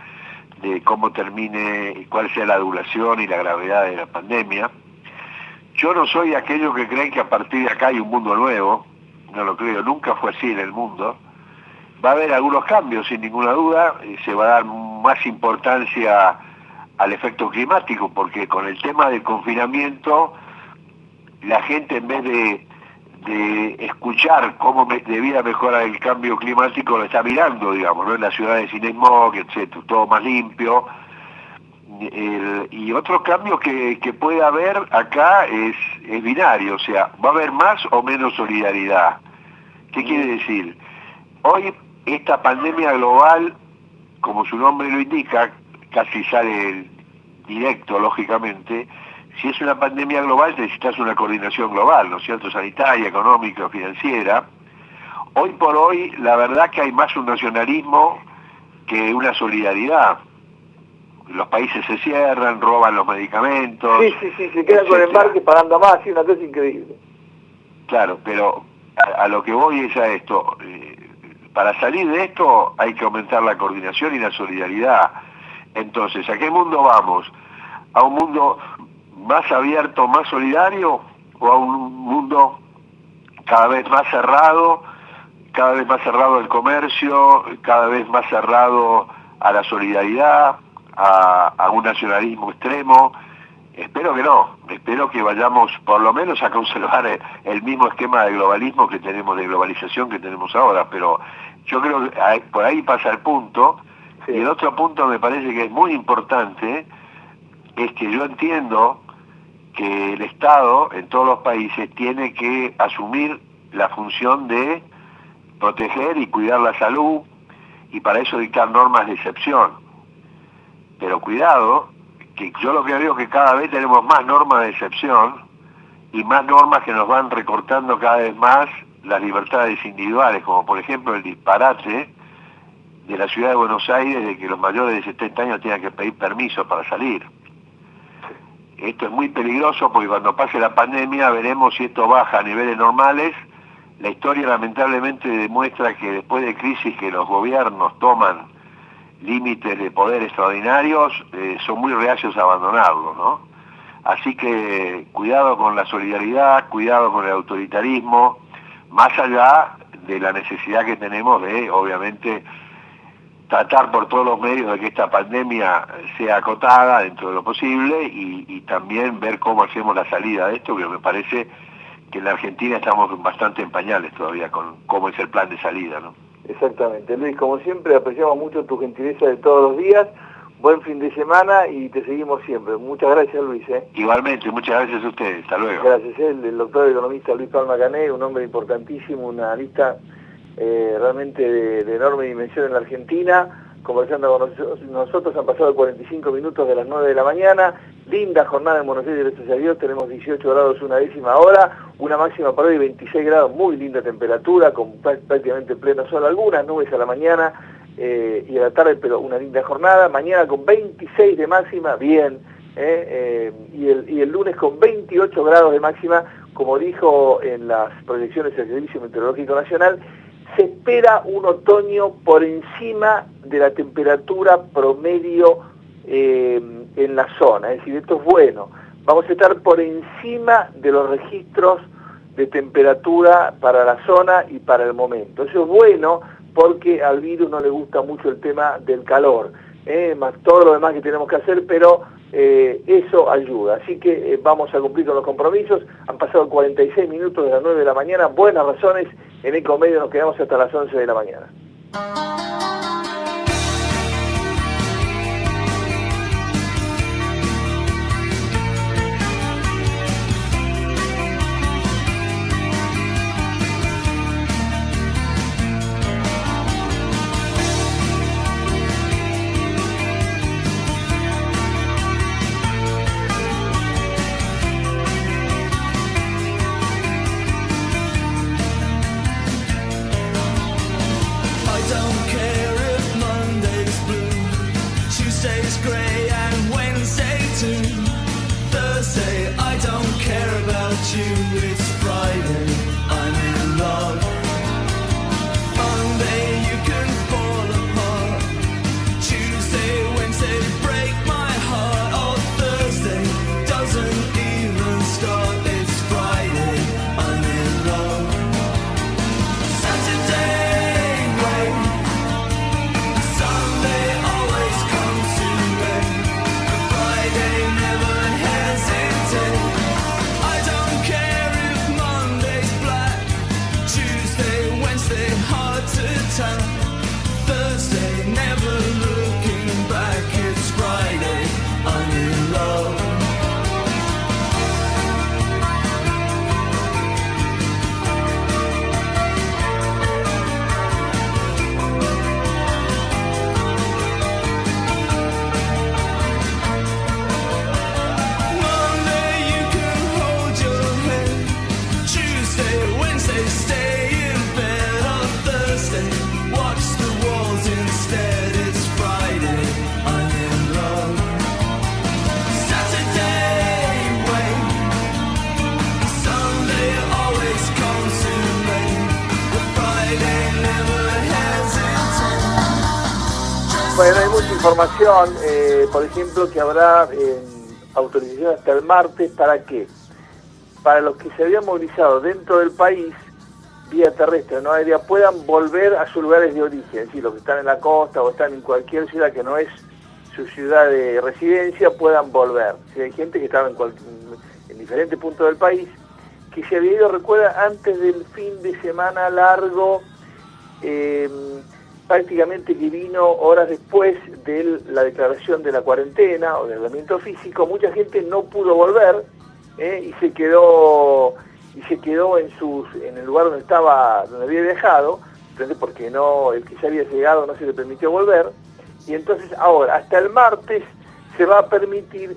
de cómo termine y cuál sea la duración y la gravedad de la pandemia. Yo no soy aquellos que creen que a partir de acá hay un mundo nuevo, no lo creo, nunca fue así en el mundo. Va a haber algunos cambios sin ninguna duda, se va a dar más importancia al efecto climático, porque con el tema del confinamiento, la gente en vez de escuchar cómo debía mejorar el cambio climático, lo está mirando, digamos, ¿no? En las ciudades sin smog, etcétera, todo más limpio. Y otro cambio que puede haber acá es binario, o sea, va a haber más o menos solidaridad. ¿Qué quiere decir? Hoy esta pandemia global, como su nombre lo indica, casi sale directo, lógicamente. Si es una pandemia global, necesitas una coordinación global, ¿no es cierto?, sanitaria, económica, financiera. Hoy por hoy, la verdad que hay más un nacionalismo que una solidaridad. Los países se cierran, roban los medicamentos. Sí, se quedan con embarque pagando más, sí, una cosa increíble. Claro, pero a lo que voy es a esto. Para salir de esto hay que aumentar la coordinación y la solidaridad. Entonces, ¿a qué mundo vamos? ¿A un mundo más abierto, más solidario, o a un mundo cada vez más cerrado el comercio, cada vez más cerrado a la solidaridad, a un nacionalismo extremo? Espero que no, espero que vayamos por lo menos a conservar el mismo esquema de globalismo que tenemos, de globalización que tenemos ahora, pero yo creo que por ahí pasa el punto. Sí. Y el otro punto me parece que es muy importante, es que yo entiendo que el Estado en todos los países tiene que asumir la función de proteger y cuidar la salud, y para eso dictar normas de excepción. Pero cuidado, que yo lo que veo es que cada vez tenemos más normas de excepción y más normas que nos van recortando cada vez más las libertades individuales, como por ejemplo el disparate de la ciudad de Buenos Aires de que los mayores de 70 años tengan que pedir permiso para salir. Esto es muy peligroso porque cuando pase la pandemia veremos si esto baja a niveles normales. La historia lamentablemente demuestra que después de crisis que los gobiernos toman límites de poder extraordinarios, son muy reacios a abandonarlo, ¿no? Así que cuidado con la solidaridad, cuidado con el autoritarismo, más allá de la necesidad que tenemos de, obviamente, tratar por todos los medios de que esta pandemia sea acotada dentro de lo posible y también ver cómo hacemos la salida de esto, que me parece que en la Argentina estamos bastante en pañales todavía con cómo es el plan de salida, ¿no? Exactamente. Luis, como siempre, apreciamos mucho tu gentileza de todos los días. Buen fin de semana y te seguimos siempre. Muchas gracias, Luis. Igualmente, muchas gracias a ustedes. Hasta luego. Gracias. El doctor economista Luis Palma Cané, un hombre importantísimo, una lista realmente de enorme dimensión en la Argentina. Conversando con nosotros, han pasado 45 minutos de las 9 de la mañana. Linda jornada en Buenos Aires, gracias a Dios. Tenemos 18 grados una décima hora, una máxima para hoy 26 grados, muy linda temperatura, con prácticamente pleno sol, algunas nubes a la mañana y a la tarde, pero una linda jornada. Mañana con 26 de máxima, bien, y el lunes con 28 grados de máxima, como dijo en las proyecciones del Servicio Meteorológico Nacional. Se espera un otoño por encima de la temperatura promedio en la zona, es decir, esto es bueno. Vamos a estar por encima de los registros de temperatura para la zona y para el momento. Eso es bueno porque al virus no le gusta mucho el tema del calor, más todo lo demás que tenemos que hacer, pero eso ayuda. Así que vamos a cumplir con los compromisos. Han pasado 46 minutos de las 9 de la mañana, buenas razones. En Ecomedio nos quedamos hasta las 11 de la mañana. Bueno, hay mucha información, por ejemplo, que habrá autorización hasta el martes. ¿Para qué? Para los que se habían movilizado dentro del país, vía terrestre, no aérea, puedan volver a sus lugares de origen, es decir, los que están en la costa o están en cualquier ciudad que no es su ciudad de residencia, puedan volver. Si hay gente que estaba en diferentes puntos del país, que se había ido, recuerda, antes del fin de semana largo, prácticamente que vino horas después de la declaración de la cuarentena o del aislamiento físico. Mucha gente no pudo volver y se quedó en el lugar donde había viajado, entonces porque el que ya había llegado no se le permitió volver, y entonces ahora hasta el martes se va a permitir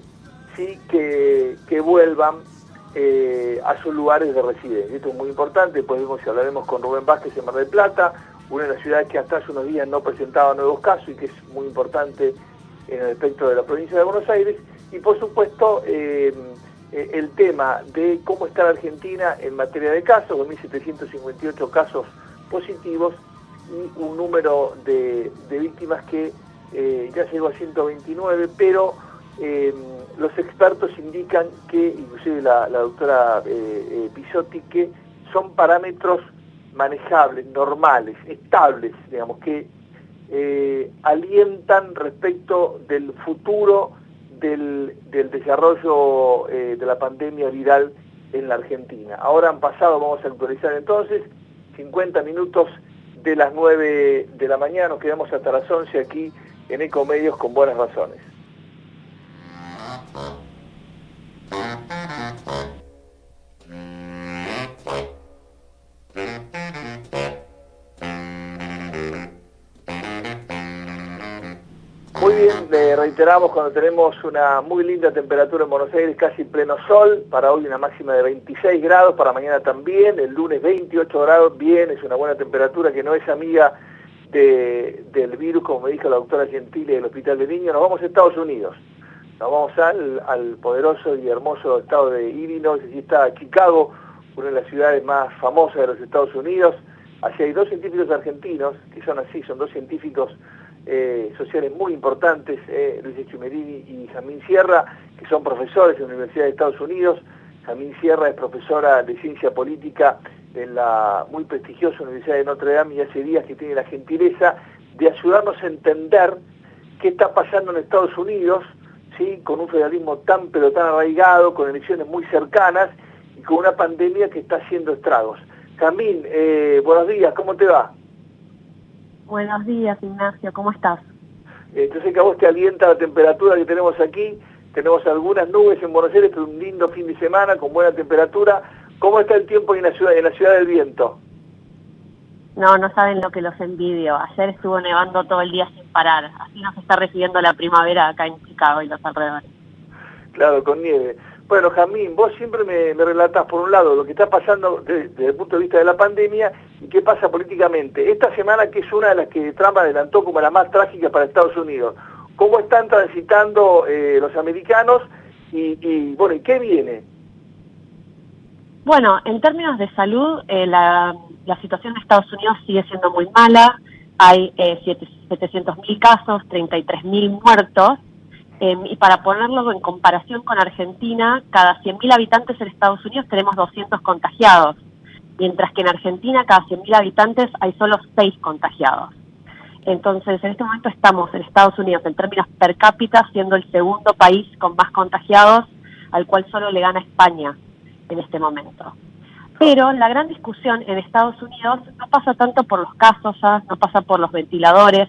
sí que vuelvan a sus lugares de residencia. Esto es muy importante. Después vemos si hablaremos con Rubén Vázquez en Mar del Plata, una de las ciudades que hasta hace unos días no presentaba nuevos casos y que es muy importante en el espectro de la provincia de Buenos Aires. Y por supuesto el tema de cómo está la Argentina en materia de casos, 2.758 casos positivos y un número de víctimas que ya llegó a 129, pero los expertos indican que, inclusive la doctora Pisotti, que son parámetros manejables, normales, estables, digamos, que alientan respecto del futuro del desarrollo de la pandemia viral en la Argentina. Ahora han pasado, vamos a actualizar entonces, 50 minutos de las 9 de la mañana, nos quedamos hasta las 11 aquí en Ecomedios con buenas razones. Muy bien, le reiteramos cuando tenemos una muy linda temperatura en Buenos Aires, casi pleno sol, para hoy una máxima de 26 grados, para mañana también, el lunes 28 grados, bien, es una buena temperatura que no es amiga del virus, como me dijo la doctora Gentile del Hospital de Niños. Nos vamos a Estados Unidos, nos vamos al poderoso y hermoso estado de Illinois. Allí está Chicago, una de las ciudades más famosas de los Estados Unidos. Allí hay dos científicos argentinos, que son así, son dos científicos sociales muy importantes, Luis Echemerini y Jamín Sierra, que son profesores en la Universidad de Estados Unidos. Jamín Sierra es profesora de ciencia política en la muy prestigiosa Universidad de Notre Dame y hace días que tiene la gentileza de ayudarnos a entender qué está pasando en Estados Unidos, ¿sí? Con un federalismo tan pero tan arraigado, con elecciones muy cercanas y con una pandemia que está haciendo estragos. Jamín, buenos días, ¿cómo te va? Buenos días, Ignacio, ¿cómo estás? Yo sé que a vos te alienta la temperatura que tenemos aquí. Tenemos algunas nubes en Buenos Aires, pero un lindo fin de semana con buena temperatura. ¿Cómo está el tiempo en la ciudad del viento? No saben lo que los envidio. Ayer estuvo nevando todo el día sin parar. Así nos está recibiendo la primavera acá en Chicago y los alrededores. Claro, con nieve. Bueno, Jamín, vos siempre me relatás, por un lado, lo que está pasando desde el punto de vista de la pandemia y qué pasa políticamente. Esta semana, que es una de las que Trump adelantó como la más trágica para Estados Unidos, ¿cómo están transitando los americanos y bueno, ¿y qué viene? Bueno, en términos de salud, la situación en Estados Unidos sigue siendo muy mala. Hay 700.000 casos, 33.000 muertos. Y para ponerlo en comparación con Argentina, cada 100.000 habitantes en Estados Unidos tenemos 200 contagiados, mientras que en Argentina cada 100.000 habitantes hay solo 6 contagiados. Entonces, en este momento estamos en Estados Unidos, en términos per cápita, siendo el segundo país con más contagiados, al cual solo le gana España en este momento. Pero la gran discusión en Estados Unidos no pasa tanto por los casos, no pasa por los ventiladores,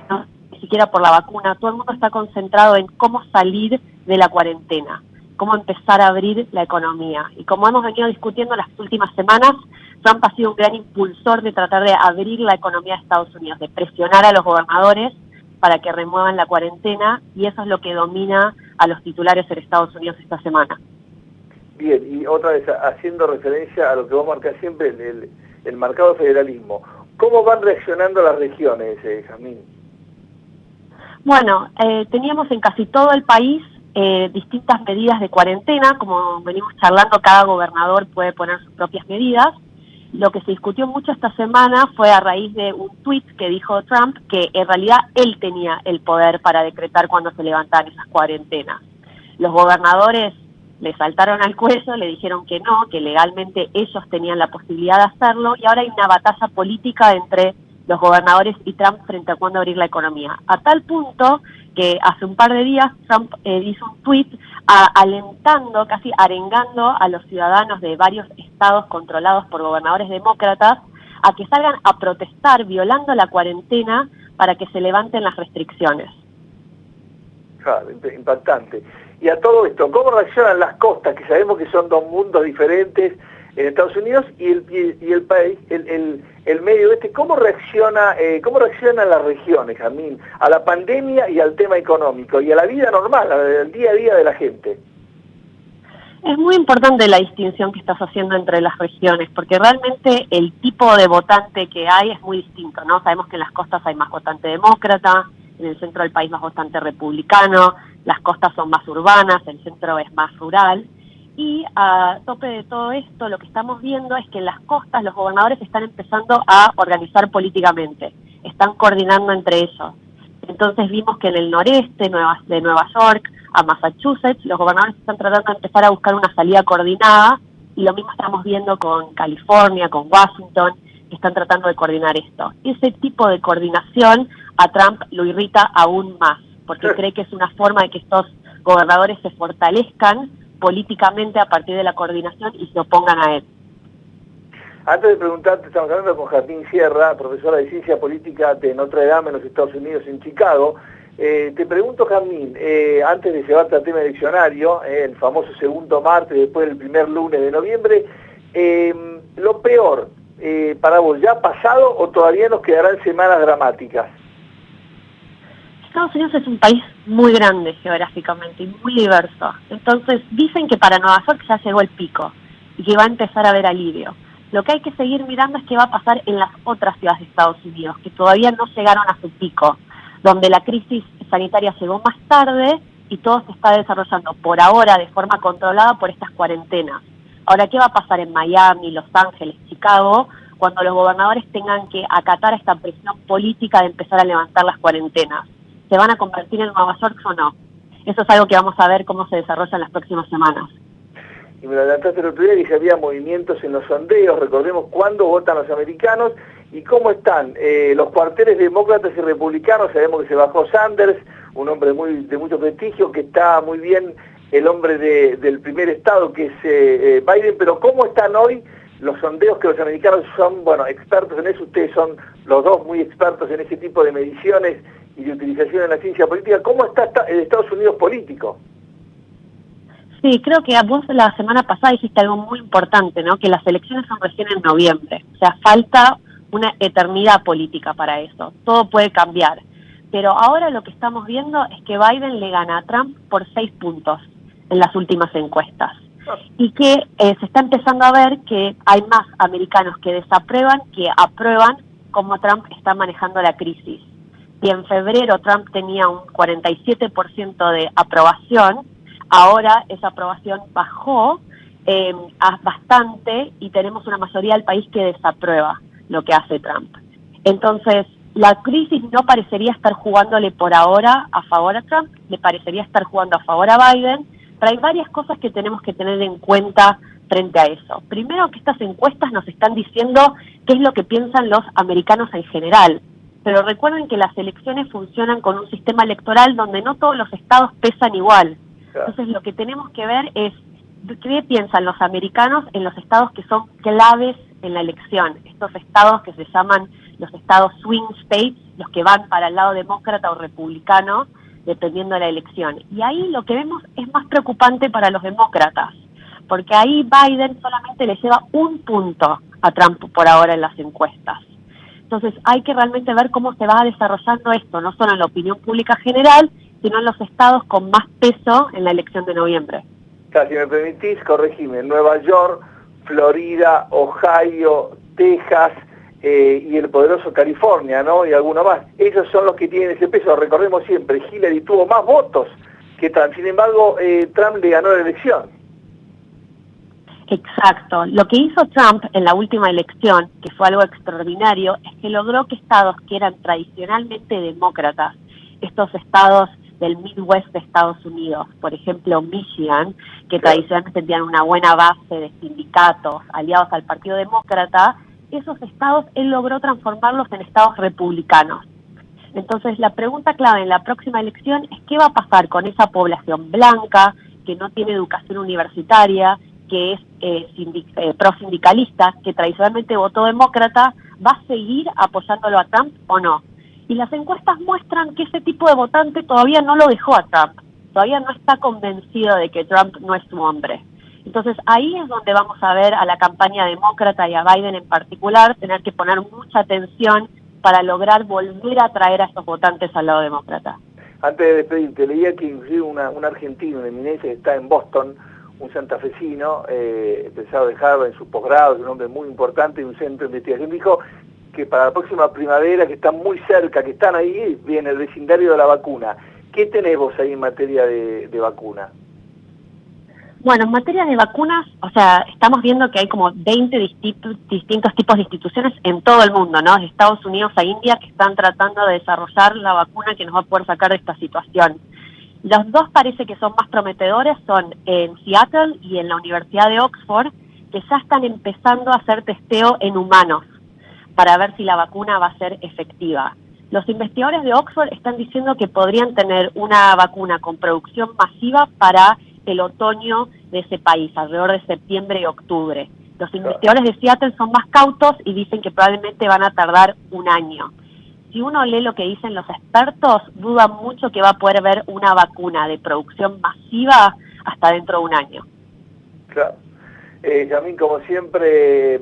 no, ni siquiera por la vacuna. Todo el mundo está concentrado en cómo salir de la cuarentena, cómo empezar a abrir la economía. Y como hemos venido discutiendo las últimas semanas, Trump ha sido un gran impulsor de tratar de abrir la economía de Estados Unidos, de presionar a los gobernadores para que remuevan la cuarentena, y eso es lo que domina a los titulares en Estados Unidos esta semana. Bien, y otra vez, haciendo referencia a lo que vos marcás siempre, el marcado federalismo, ¿cómo van reaccionando las regiones, Jamín? Bueno, teníamos en casi todo el país distintas medidas de cuarentena. Como venimos charlando, cada gobernador puede poner sus propias medidas. Lo que se discutió mucho esta semana fue a raíz de un tuit que dijo Trump, que en realidad él tenía el poder para decretar cuándo se levantaban esas cuarentenas. Los gobernadores le saltaron al cuello, le dijeron que no, que legalmente ellos tenían la posibilidad de hacerlo, y ahora hay una batalla política entre los gobernadores y Trump frente a cuándo abrir la economía. A tal punto que hace un par de días Trump hizo un tuit alentando, casi arengando a los ciudadanos de varios estados controlados por gobernadores demócratas a que salgan a protestar violando la cuarentena para que se levanten las restricciones. Claro, impactante. Y a todo esto, ¿cómo reaccionan las costas, que sabemos que son dos mundos diferentes en Estados Unidos, y el país, el medio oeste? ¿Cómo reaccionan las regiones, Jamín, a la pandemia y al tema económico y a la vida normal, al día a día de la gente? Es muy importante la distinción que estás haciendo entre las regiones, porque realmente el tipo de votante que hay es muy distinto, ¿no? Sabemos que en las costas hay más votante demócrata, en el centro del país más votante republicano, las costas son más urbanas, el centro es más rural, y a tope de todo esto lo que estamos viendo es que en las costas los gobernadores están empezando a organizar políticamente, están coordinando entre ellos. Entonces vimos que en el noreste de Nueva York a Massachusetts, los gobernadores están tratando de empezar a buscar una salida coordinada, y lo mismo estamos viendo con California, con Washington, que están tratando de coordinar esto. Ese tipo de coordinación a Trump lo irrita aún más, porque cree que es una forma de que estos gobernadores se fortalezcan políticamente a partir de la coordinación y se opongan a él. Antes de preguntarte, estamos hablando con Jazmín Sierra, profesora de Ciencia Política de Notre Dame en los Estados Unidos, en Chicago. Te pregunto, Jazmín, antes de llevarte al tema eleccionario, el famoso segundo martes, después del primer lunes de noviembre, lo peor, para vos, ¿ya ha pasado o todavía nos quedarán semanas dramáticas? Estados Unidos es un país muy grande geográficamente y muy diverso. Entonces dicen que para Nueva York ya llegó el pico y que va a empezar a haber alivio. Lo que hay que seguir mirando es qué va a pasar en las otras ciudades de Estados Unidos, que todavía no llegaron a su pico, donde la crisis sanitaria llegó más tarde y todo se está desarrollando por ahora de forma controlada por estas cuarentenas. Ahora, ¿qué va a pasar en Miami, Los Ángeles, Chicago, cuando los gobernadores tengan que acatar esta presión política de empezar a levantar las cuarentenas? ¿Se van a convertir en Nueva York o no? Eso es algo que vamos a ver cómo se desarrolla en las próximas semanas. Y me lo adelantaste el otro día, que había movimientos en los sondeos, recordemos cuándo votan los americanos y cómo están los cuarteles demócratas y republicanos. Sabemos que se bajó Sanders, un hombre de mucho prestigio, que está muy bien el hombre del primer estado, que es Biden, pero ¿cómo están hoy los sondeos, que los americanos son, bueno, expertos en eso? Ustedes son los dos muy expertos en ese tipo de mediciones y de utilización en la ciencia política. ¿Cómo está el Estados Unidos político? Sí, creo que vos la semana pasada dijiste algo muy importante, ¿no? Que las elecciones son recién en noviembre. O sea, falta una eternidad política para eso. Todo puede cambiar. Pero ahora lo que estamos viendo es que Biden le gana a Trump por 6 puntos en las últimas encuestas. Y que se está empezando a ver que hay más americanos que desaprueban que aprueban cómo Trump está manejando la crisis. Y en febrero Trump tenía un 47% de aprobación. Ahora esa aprobación bajó bastante y tenemos una mayoría del país que desaprueba lo que hace Trump. Entonces, la crisis no parecería estar jugándole por ahora a favor a Trump, le parecería estar jugando a favor a Biden, pero hay varias cosas que tenemos que tener en cuenta frente a eso. Primero, que estas encuestas nos están diciendo qué es lo que piensan los americanos en general. Pero recuerden que las elecciones funcionan con un sistema electoral donde no todos los estados pesan igual. Entonces lo que tenemos que ver es qué piensan los americanos en los estados que son claves en la elección. Estos estados que se llaman los estados swing states, los que van para el lado demócrata o republicano, dependiendo de la elección. Y ahí lo que vemos es más preocupante para los demócratas, porque ahí Biden solamente le lleva 1 punto a Trump por ahora en las encuestas. Entonces hay que realmente ver cómo se va desarrollando esto, no solo en la opinión pública general, sino en los estados con más peso en la elección de noviembre. Claro, si me permitís, corregime, Nueva York, Florida, Ohio, Texas y el poderoso California, ¿no? Y alguno más. Ellos son los que tienen ese peso. Recordemos siempre, Hillary tuvo más votos que Trump. Sin embargo, Trump le ganó la elección. Exacto. Lo que hizo Trump en la última elección, que fue algo extraordinario, es que logró que estados que eran tradicionalmente demócratas, estos estados del Midwest de Estados Unidos, por ejemplo Michigan, que tradicionalmente tenían una buena base de sindicatos aliados al Partido Demócrata, esos estados él logró transformarlos en estados republicanos. Entonces la pregunta clave en la próxima elección es qué va a pasar con esa población blanca, que no tiene educación universitaria, que es prosindicalista, que tradicionalmente votó demócrata, ¿va a seguir apoyándolo a Trump o no? Y las encuestas muestran que ese tipo de votante todavía no lo dejó a Trump, todavía no está convencido de que Trump no es su hombre. Entonces ahí es donde vamos a ver a la campaña demócrata y a Biden en particular tener que poner mucha atención para lograr volver a traer a esos votantes al lado demócrata. Antes de despedirte, leía que inclusive un argentino de eminencia que está en Boston, un santafesino, egresado de Harvard en su posgrado, es un hombre muy importante y un centro de investigación, dijo que para la próxima primavera, que están muy cerca, que están ahí, viene el vecindario de la vacuna. ¿Qué tenés vos ahí en materia de vacuna? Bueno, en materia de vacunas, o sea, estamos viendo que hay como 20 distintos tipos de instituciones en todo el mundo, ¿no? De Estados Unidos a India, que están tratando de desarrollar la vacuna que nos va a poder sacar de esta situación. Los dos parece que son más prometedores, son en Seattle y en la Universidad de Oxford, que ya están empezando a hacer testeo en humanos para ver si la vacuna va a ser efectiva. Los investigadores de Oxford están diciendo que podrían tener una vacuna con producción masiva para el otoño de ese país, alrededor de septiembre y octubre. Los investigadores de Seattle son más cautos y dicen que probablemente van a tardar un año. Si uno lee lo que dicen los expertos, duda mucho que va a poder haber una vacuna de producción masiva hasta dentro de un año. Claro. Yamín, como siempre,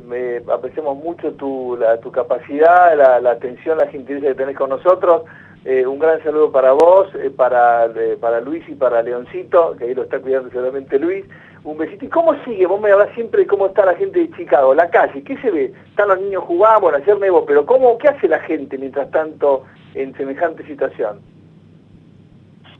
apreciamos mucho tu capacidad, la atención, la gentileza que tenés con nosotros. Un gran saludo para vos, para Luis y para Leoncito, que ahí lo está cuidando seguramente Luis. Un besito. ¿Y cómo sigue? Vos me hablás siempre de cómo está la gente de Chicago, la calle. ¿Qué se ve? Están los niños jugando, bueno, ayer nevó, pero ¿qué hace la gente mientras tanto en semejante situación?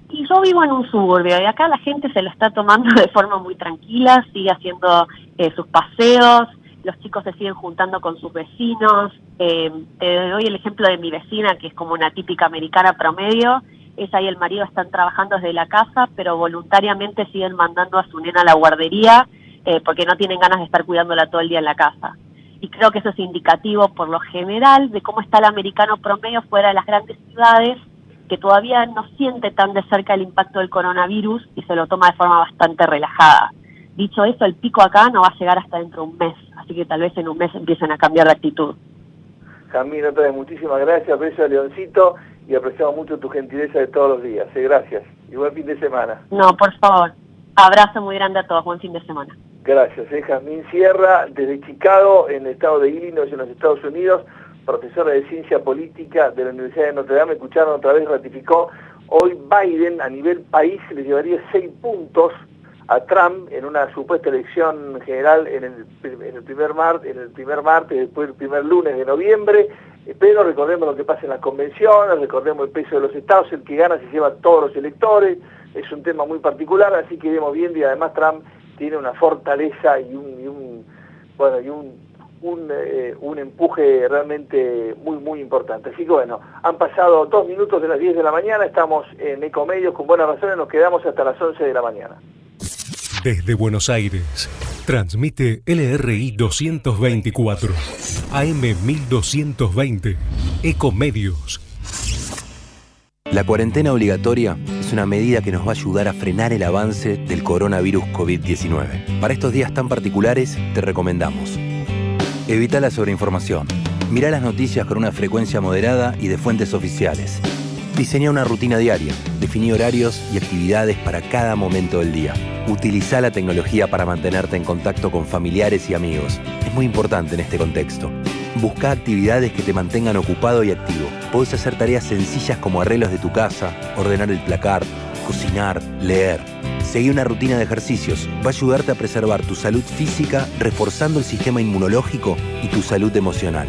Y yo vivo en un suburbio y acá la gente se lo está tomando de forma muy tranquila, sigue haciendo sus paseos, los chicos se siguen juntando con sus vecinos. Te doy el ejemplo de mi vecina, que es como una típica americana promedio. Ella y el marido están trabajando desde la casa, pero voluntariamente siguen mandando a su nena a la guardería porque no tienen ganas de estar cuidándola todo el día en la casa. Y creo que eso es indicativo por lo general de cómo está el americano promedio fuera de las grandes ciudades, que todavía no siente tan de cerca el impacto del coronavirus y se lo toma de forma bastante relajada. Dicho eso, el pico acá no va a llegar hasta dentro de un mes, así que tal vez en un mes empiecen a cambiar la actitud. Jamín, otra vez muchísimas gracias, aprecio a Leoncito y apreciamos mucho tu gentileza de todos los días. Gracias y buen fin de semana. No, por favor. Abrazo muy grande a todos, buen fin de semana. Gracias. Jamín Sierra, desde Chicago, en el estado de Illinois, en los Estados Unidos, profesora de Ciencia Política de la Universidad de Notre Dame. Escucharon otra vez, ratificó, hoy Biden a nivel país le llevaría 6 puntos a Trump en una supuesta elección general en el primer martes, después el primer lunes de noviembre, pero recordemos lo que pasa en las convenciones, recordemos el peso de los estados, el que gana se lleva a todos los electores, es un tema muy particular, así que iremos viendo, y además Trump tiene una fortaleza y un empuje realmente muy muy importante. Así que bueno, han pasado 2 minutos de las 10 de la mañana, estamos en Ecomedios con buenas razones, nos quedamos hasta las 11 de la mañana. Desde Buenos Aires, transmite LRI 224, AM 1220, Ecomedios. La cuarentena obligatoria es una medida que nos va a ayudar a frenar el avance del coronavirus COVID-19. Para estos días tan particulares, te recomendamos: evita la sobreinformación, mira las noticias con una frecuencia moderada y de fuentes oficiales. Diseña una rutina diaria, definí horarios y actividades para cada momento del día. Utiliza la tecnología para mantenerte en contacto con familiares y amigos. Es muy importante en este contexto. Busca actividades que te mantengan ocupado y activo. Podés hacer tareas sencillas como arreglos de tu casa, ordenar el placar, cocinar, leer. Seguí una rutina de ejercicios. Va a ayudarte a preservar tu salud física, reforzando el sistema inmunológico y tu salud emocional.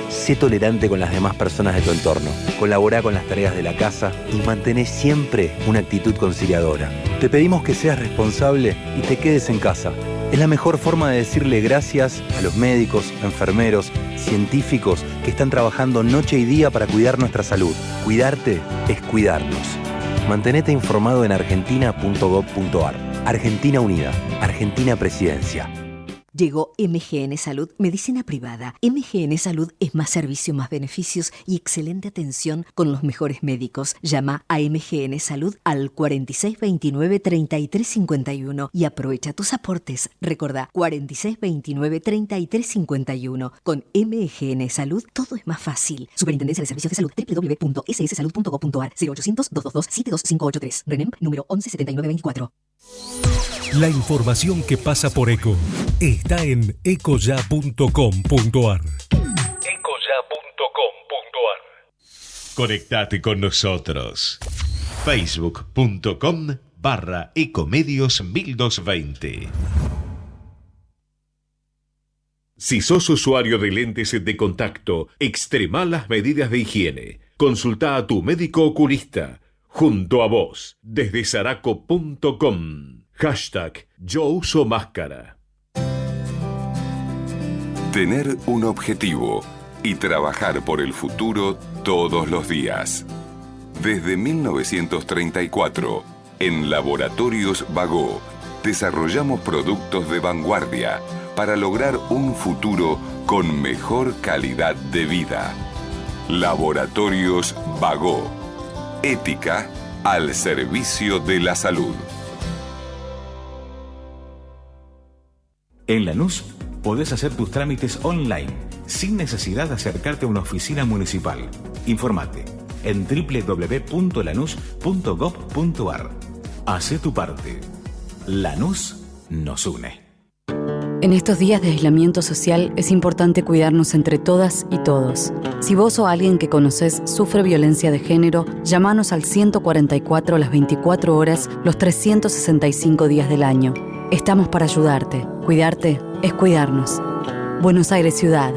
Sé tolerante con las demás personas de tu entorno. Colabora con las tareas de la casa y mantén siempre una actitud conciliadora. Te pedimos que seas responsable y te quedes en casa. Es la mejor forma de decirle gracias a los médicos, enfermeros, científicos que están trabajando noche y día para cuidar nuestra salud. Cuidarte es cuidarnos. Mantenete informado en argentina.gov.ar. Argentina Unida. Argentina Presidencia. Llegó MGN Salud, medicina privada. MGN Salud es más servicio, más beneficios y excelente atención con los mejores médicos. Llama a MGN Salud al 4629-3351 y aprovecha tus aportes. Recordá, 4629-3351. Con MGN Salud todo es más fácil. Superintendencia de Servicios de Salud, www.sssalud.gov.ar, 0800-222-72583. RENEM número 117924. La información que pasa por ECO está en ecoya.com.ar. Conectate con nosotros. Facebook.com/EcoYa. facebook.com/ecomedios 1220. Si sos usuario de lentes de contacto, extrema las medidas de higiene. Consulta a tu médico oculista. Junto a vos, desde saraco.com. #Yo uso máscara. Tener un objetivo y trabajar por el futuro todos los días. Desde 1934, en Laboratorios Bagó, desarrollamos productos de vanguardia para lograr un futuro con mejor calidad de vida. Laboratorios Bagó. Ética al servicio de la salud. En Lanús podés hacer tus trámites online sin necesidad de acercarte a una oficina municipal. Informate en www.lanus.gov.ar. Hacé tu parte. Lanús nos une. En estos días de aislamiento social es importante cuidarnos entre todas y todos. Si vos o alguien que conoces sufre violencia de género, llámanos al 144 las 24 horas, los 365 días del año. Estamos para ayudarte. Cuidarte es cuidarnos. Buenos Aires Ciudad.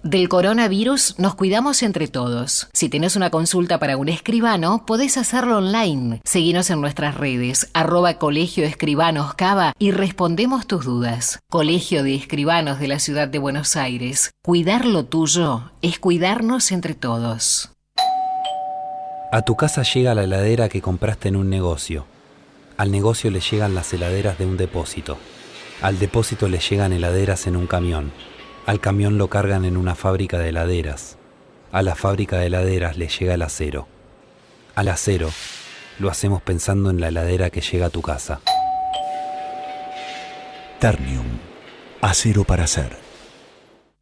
Del coronavirus nos cuidamos entre todos. Si tenés una consulta para un escribano, podés hacerlo online. Seguinos en nuestras redes, @Colegio Escribanos Cava, y respondemos tus dudas. Colegio de Escribanos de la Ciudad de Buenos Aires. Cuidar lo tuyo es cuidarnos entre todos. A tu casa llega la heladera que compraste en un negocio. Al negocio le llegan las heladeras de un depósito. Al depósito le llegan heladeras en un camión. Al camión lo cargan en una fábrica de heladeras. A la fábrica de heladeras le llega el acero. Al acero lo hacemos pensando en la heladera que llega a tu casa. Ternium. Acero para hacer.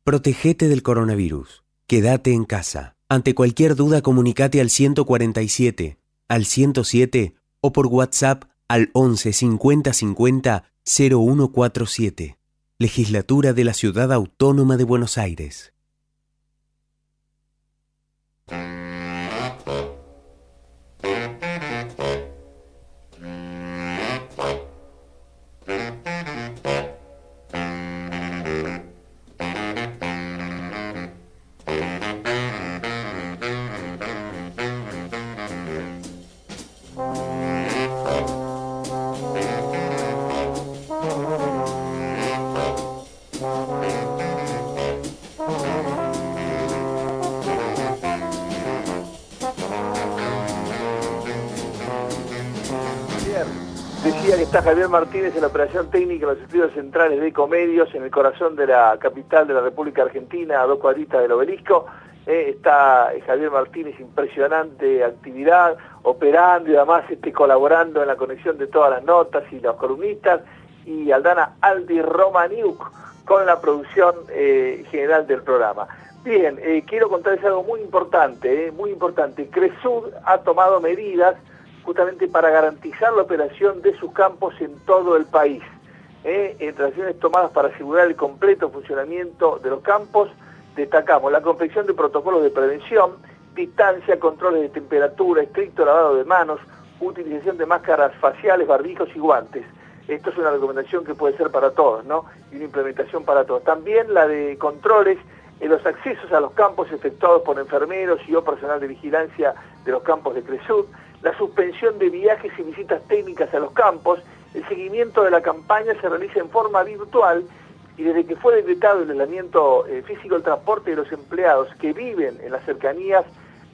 Protegete del coronavirus. Quédate en casa. Ante cualquier duda, comunicate al 147, al 107 o por WhatsApp al 11 50 50 0147. Legislatura de la Ciudad Autónoma de Buenos Aires. Decía que está Javier Martínez en la operación técnica en los estudios centrales de Ecomedios, en el corazón de la capital de la República Argentina, a 2 cuadritas del Obelisco. Está Javier Martínez, impresionante actividad, operando y además colaborando en la conexión de todas las notas y los columnistas, y Aldana Aldi Romaniuk con la producción general del programa. Bien, quiero contarles algo muy importante, muy importante. Cresud ha tomado medidas justamente para garantizar la operación de sus campos en todo el país. Entre las acciones tomadas para asegurar el completo funcionamiento de los campos, destacamos la confección de protocolos de prevención, distancia, controles de temperatura, estricto lavado de manos, utilización de máscaras faciales, barbijos y guantes. Esto es una recomendación que puede ser para todos, ¿no? Y una implementación para todos. También la de controles en los accesos a los campos efectuados por enfermeros y o personal de vigilancia de los campos de Cresud, la suspensión de viajes y visitas técnicas a los campos, el seguimiento de la campaña se realiza en forma virtual y desde que fue decretado el aislamiento físico del transporte de los empleados que viven en las cercanías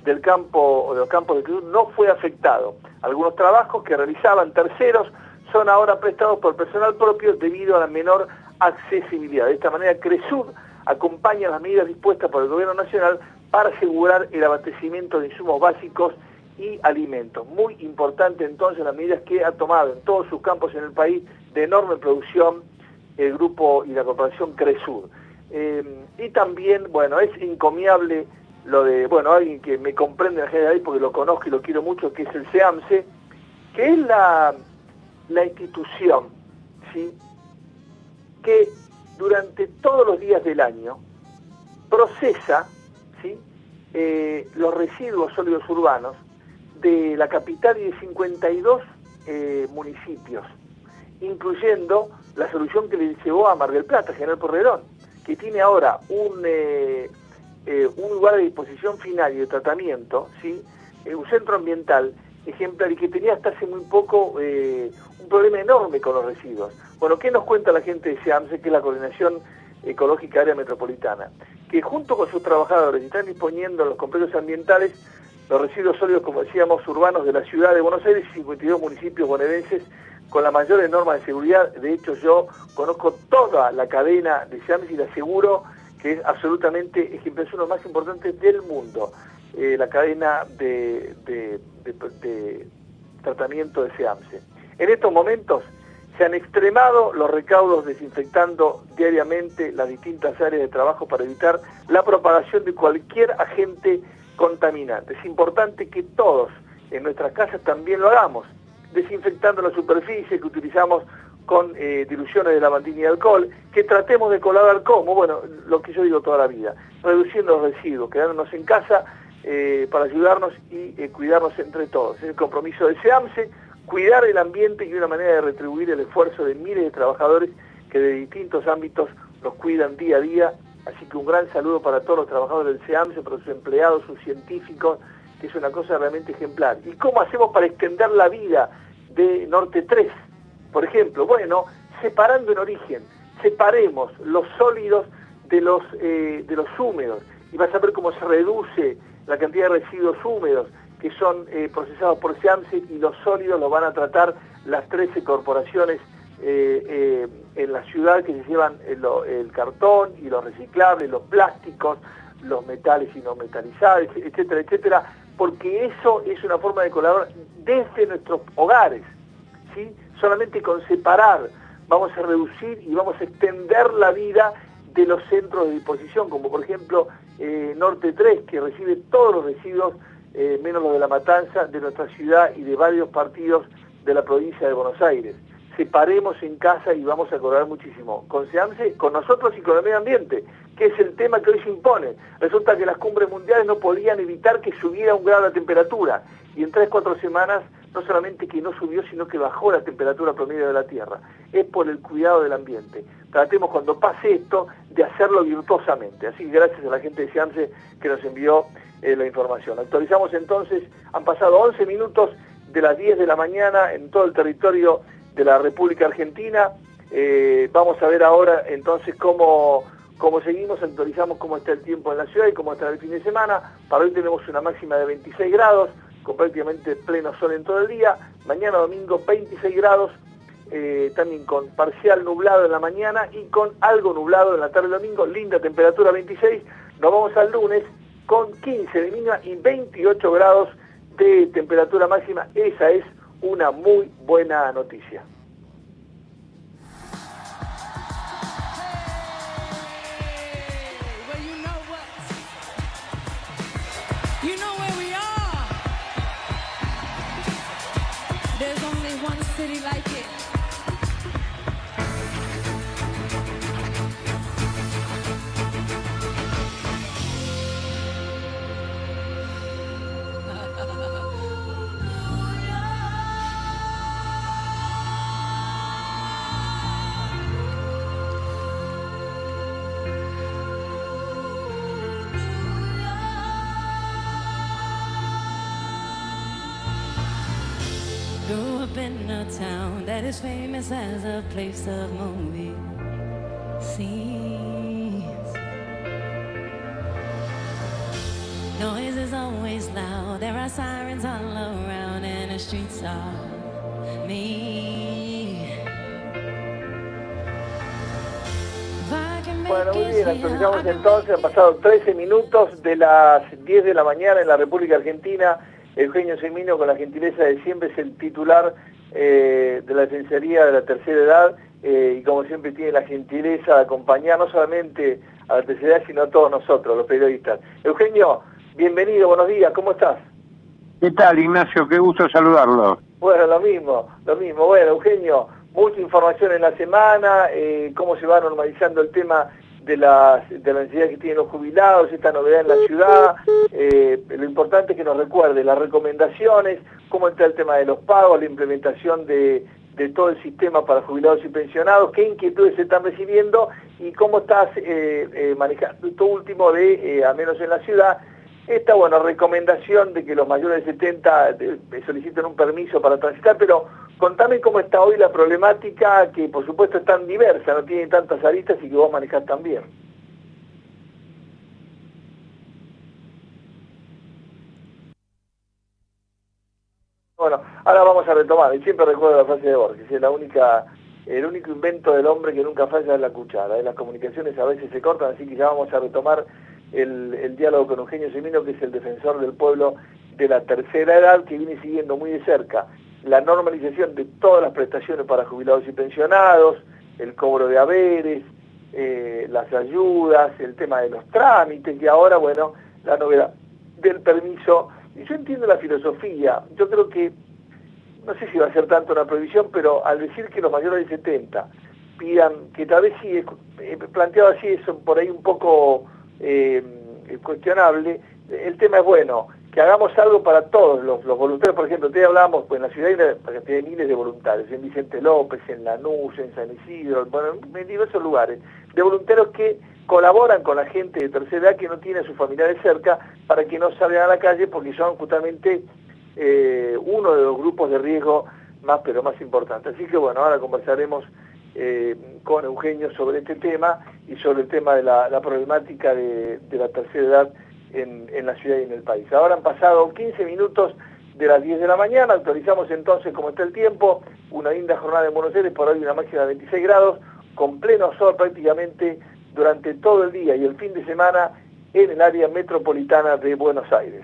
del campo o de los campos de Cresud no fue afectado. Algunos trabajos que realizaban terceros son ahora prestados por personal propio debido a la menor accesibilidad. De esta manera Cresud acompaña las medidas dispuestas por el Gobierno Nacional para asegurar el abastecimiento de insumos básicos y alimentos. Muy importante entonces las medidas que ha tomado en todos sus campos en el país de enorme producción el grupo y la corporación Cresud. Y también, bueno, es encomiable lo de, bueno, alguien que me comprende en general porque lo conozco y lo quiero mucho, que es el SEAMSE, que es la institución, ¿sí?, que durante todos los días del año procesa, ¿sí?, los residuos sólidos urbanos de la capital y de 52 municipios, incluyendo la solución que le llevó a Mar del Plata, General Porredón, que tiene ahora un lugar de disposición final y de tratamiento, ¿sí? Un centro ambiental ejemplar y que tenía hasta hace muy poco un problema enorme con los residuos. Bueno, ¿qué nos cuenta la gente de SEAMSE, que es la Coordinación Ecológica Área Metropolitana? Que junto con sus trabajadores están disponiendo en los complejos ambientales los residuos sólidos, como decíamos, urbanos de la ciudad de Buenos Aires y 52 municipios bonaerenses con las mayores normas de seguridad. De hecho, yo conozco toda la cadena de SEAMSE y le aseguro que es absolutamente ejemplar, es uno de los más importantes del mundo, la cadena de tratamiento de SEAMSE. En estos momentos se han extremado los recaudos desinfectando diariamente las distintas áreas de trabajo para evitar la propagación de cualquier agente contaminante. Es importante que todos en nuestras casas también lo hagamos, desinfectando la superficie que utilizamos con diluciones de lavandina y alcohol, que tratemos de colaborar como, bueno, lo que yo digo toda la vida, reduciendo los residuos, quedándonos en casa para ayudarnos y cuidarnos entre todos. Es el compromiso de SEAMSE, cuidar el ambiente y una manera de retribuir el esfuerzo de miles de trabajadores que de distintos ámbitos los cuidan día a día. Así que un gran saludo para todos los trabajadores del SEAMSE, para sus empleados, sus científicos, que es una cosa realmente ejemplar. ¿Y cómo hacemos para extender la vida de Norte 3? Por ejemplo, bueno, separando en origen, separemos los sólidos de los húmedos y vas a ver cómo se reduce la cantidad de residuos húmedos que son procesados por SEAMSE, y los sólidos los van a tratar las 13 corporaciones en la ciudad, que se llevan el cartón y los reciclables, los plásticos, los metales y no metalizados, etcétera, etcétera, porque eso es una forma de colaborar desde nuestros hogares, ¿sí? Solamente con separar vamos a reducir y vamos a extender la vida de los centros de disposición, como por ejemplo Norte 3, que recibe todos los residuos, menos los de La Matanza, de nuestra ciudad y de varios partidos de la provincia de Buenos Aires. Separemos en casa y vamos a colaborar muchísimo con SEAMSE, con nosotros y con el medio ambiente, que es el tema que hoy se impone. Resulta que las cumbres mundiales no podían evitar que subiera 1 grado la temperatura, y en 3-4 semanas no solamente que no subió, sino que bajó la temperatura promedio de la Tierra. Es por el cuidado del ambiente. Tratemos, cuando pase esto, de hacerlo virtuosamente. Así que gracias a la gente de SEAMSE que nos envió la información. Actualizamos entonces, han pasado 11 minutos de las 10 de la mañana en todo el territorio de la República Argentina. Vamos a ver ahora entonces cómo seguimos, actualizamos cómo está el tiempo en la ciudad y cómo está el fin de semana. Para hoy tenemos una máxima de 26 grados, con prácticamente pleno sol en todo el día. Mañana domingo 26 grados, también con parcial nublado en la mañana y con algo nublado en la tarde del domingo. Linda temperatura, 26. Nos vamos al lunes con 15 de mínima y 28 grados de temperatura máxima. Esa es una muy buena noticia. You know where we are. There's only one city like it. Grew up in a town that is famous as a place of movie scenes. Noise is always loud. There are sirens all around, and the streets are mean. Bueno, muy bien, actualizamos entonces. Han pasado 13 minutos de las 10 de la mañana en la República Argentina. Eugenio Semino, con la gentileza de siempre, es el titular de la Defensoría de la Tercera Edad, y como siempre tiene la gentileza de acompañar no solamente a la tercera edad, sino a todos nosotros, los periodistas. Eugenio, bienvenido, buenos días, ¿cómo estás? ¿Qué tal, Ignacio? Qué gusto saludarlo. Bueno, lo mismo. Bueno, Eugenio, mucha información en la semana, cómo se va normalizando el tema de la necesidad que tienen los jubilados, esta novedad en la ciudad. Lo importante es que nos recuerde las recomendaciones, cómo está el tema de los pagos, la implementación de todo el sistema para jubilados y pensionados, qué inquietudes se están recibiendo y cómo estás manejando esto último al menos en la ciudad, esta recomendación de que los mayores de 70 soliciten un permiso para transitar, pero contame cómo está hoy la problemática, que por supuesto es tan diversa, no tiene tantas aristas y que vos manejás también. Bueno, ahora vamos a retomar, y siempre recuerdo la frase de Borges, es el único invento del hombre que nunca falla es la cuchara, las comunicaciones a veces se cortan, así que ya vamos a retomar el diálogo con Eugenio Cimino, que es el defensor del pueblo de la tercera edad, que viene siguiendo muy de cerca la normalización de todas las prestaciones para jubilados y pensionados, el cobro de haberes, las ayudas, el tema de los trámites, y ahora, la novedad del permiso. Y yo entiendo la filosofía, yo creo que, no sé si va a ser tanto una prohibición, pero al decir que los mayores de 70 pidan, que tal vez sí, planteado así es por ahí un poco cuestionable, el tema es bueno, que hagamos algo para todos los voluntarios. Por ejemplo, te hablábamos, pues en la ciudad hay miles de voluntarios, en Vicente López, en Lanús, en San Isidro, en diversos lugares, de voluntarios que colaboran con la gente de tercera edad que no tiene a sus familiares cerca para que no salgan a la calle, porque son justamente uno de los grupos de riesgo más importantes. Así que ahora conversaremos con Eugenio sobre este tema y sobre el tema de la problemática de la tercera edad en la ciudad y en el país. Ahora han pasado 15 minutos de las 10 de la mañana, actualizamos entonces cómo está el tiempo, una linda jornada en Buenos Aires, por hoy una máxima de 26 grados, con pleno sol prácticamente durante todo el día y el fin de semana en el área metropolitana de Buenos Aires.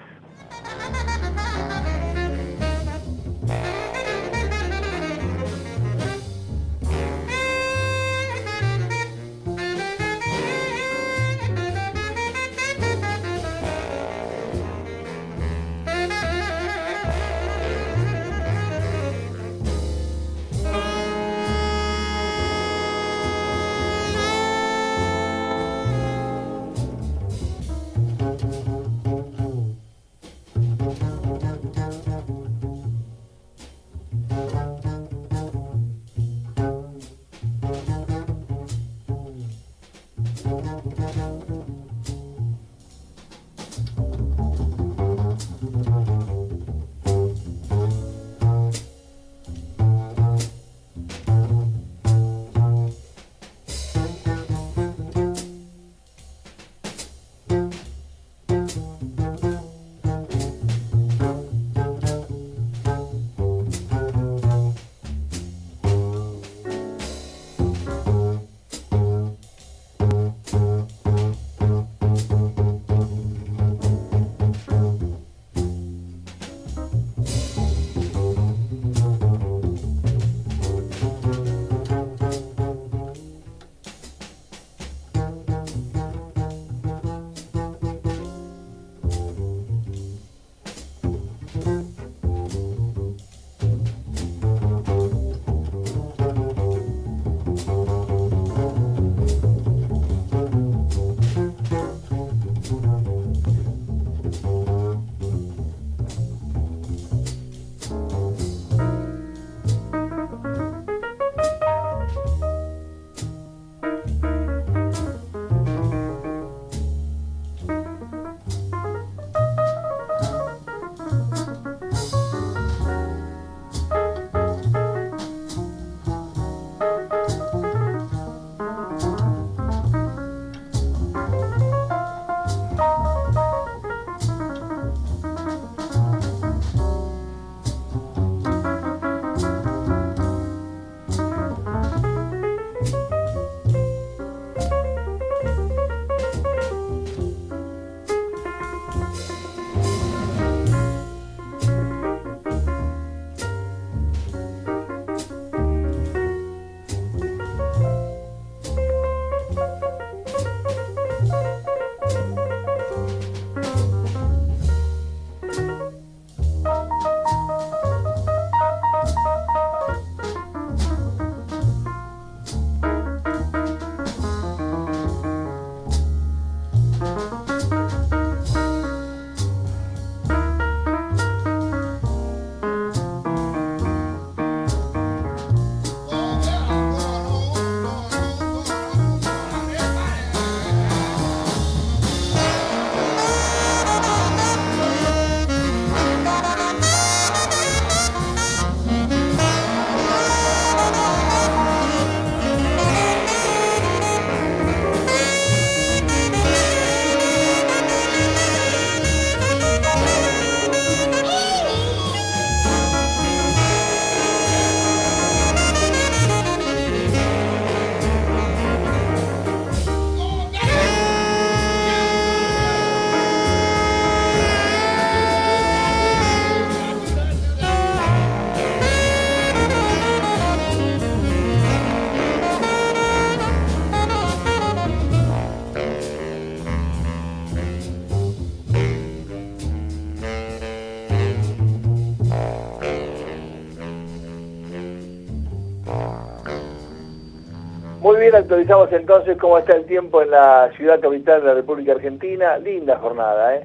Muy bien, actualizamos entonces cómo está el tiempo en la ciudad capital de la República Argentina. Linda jornada, ¿eh?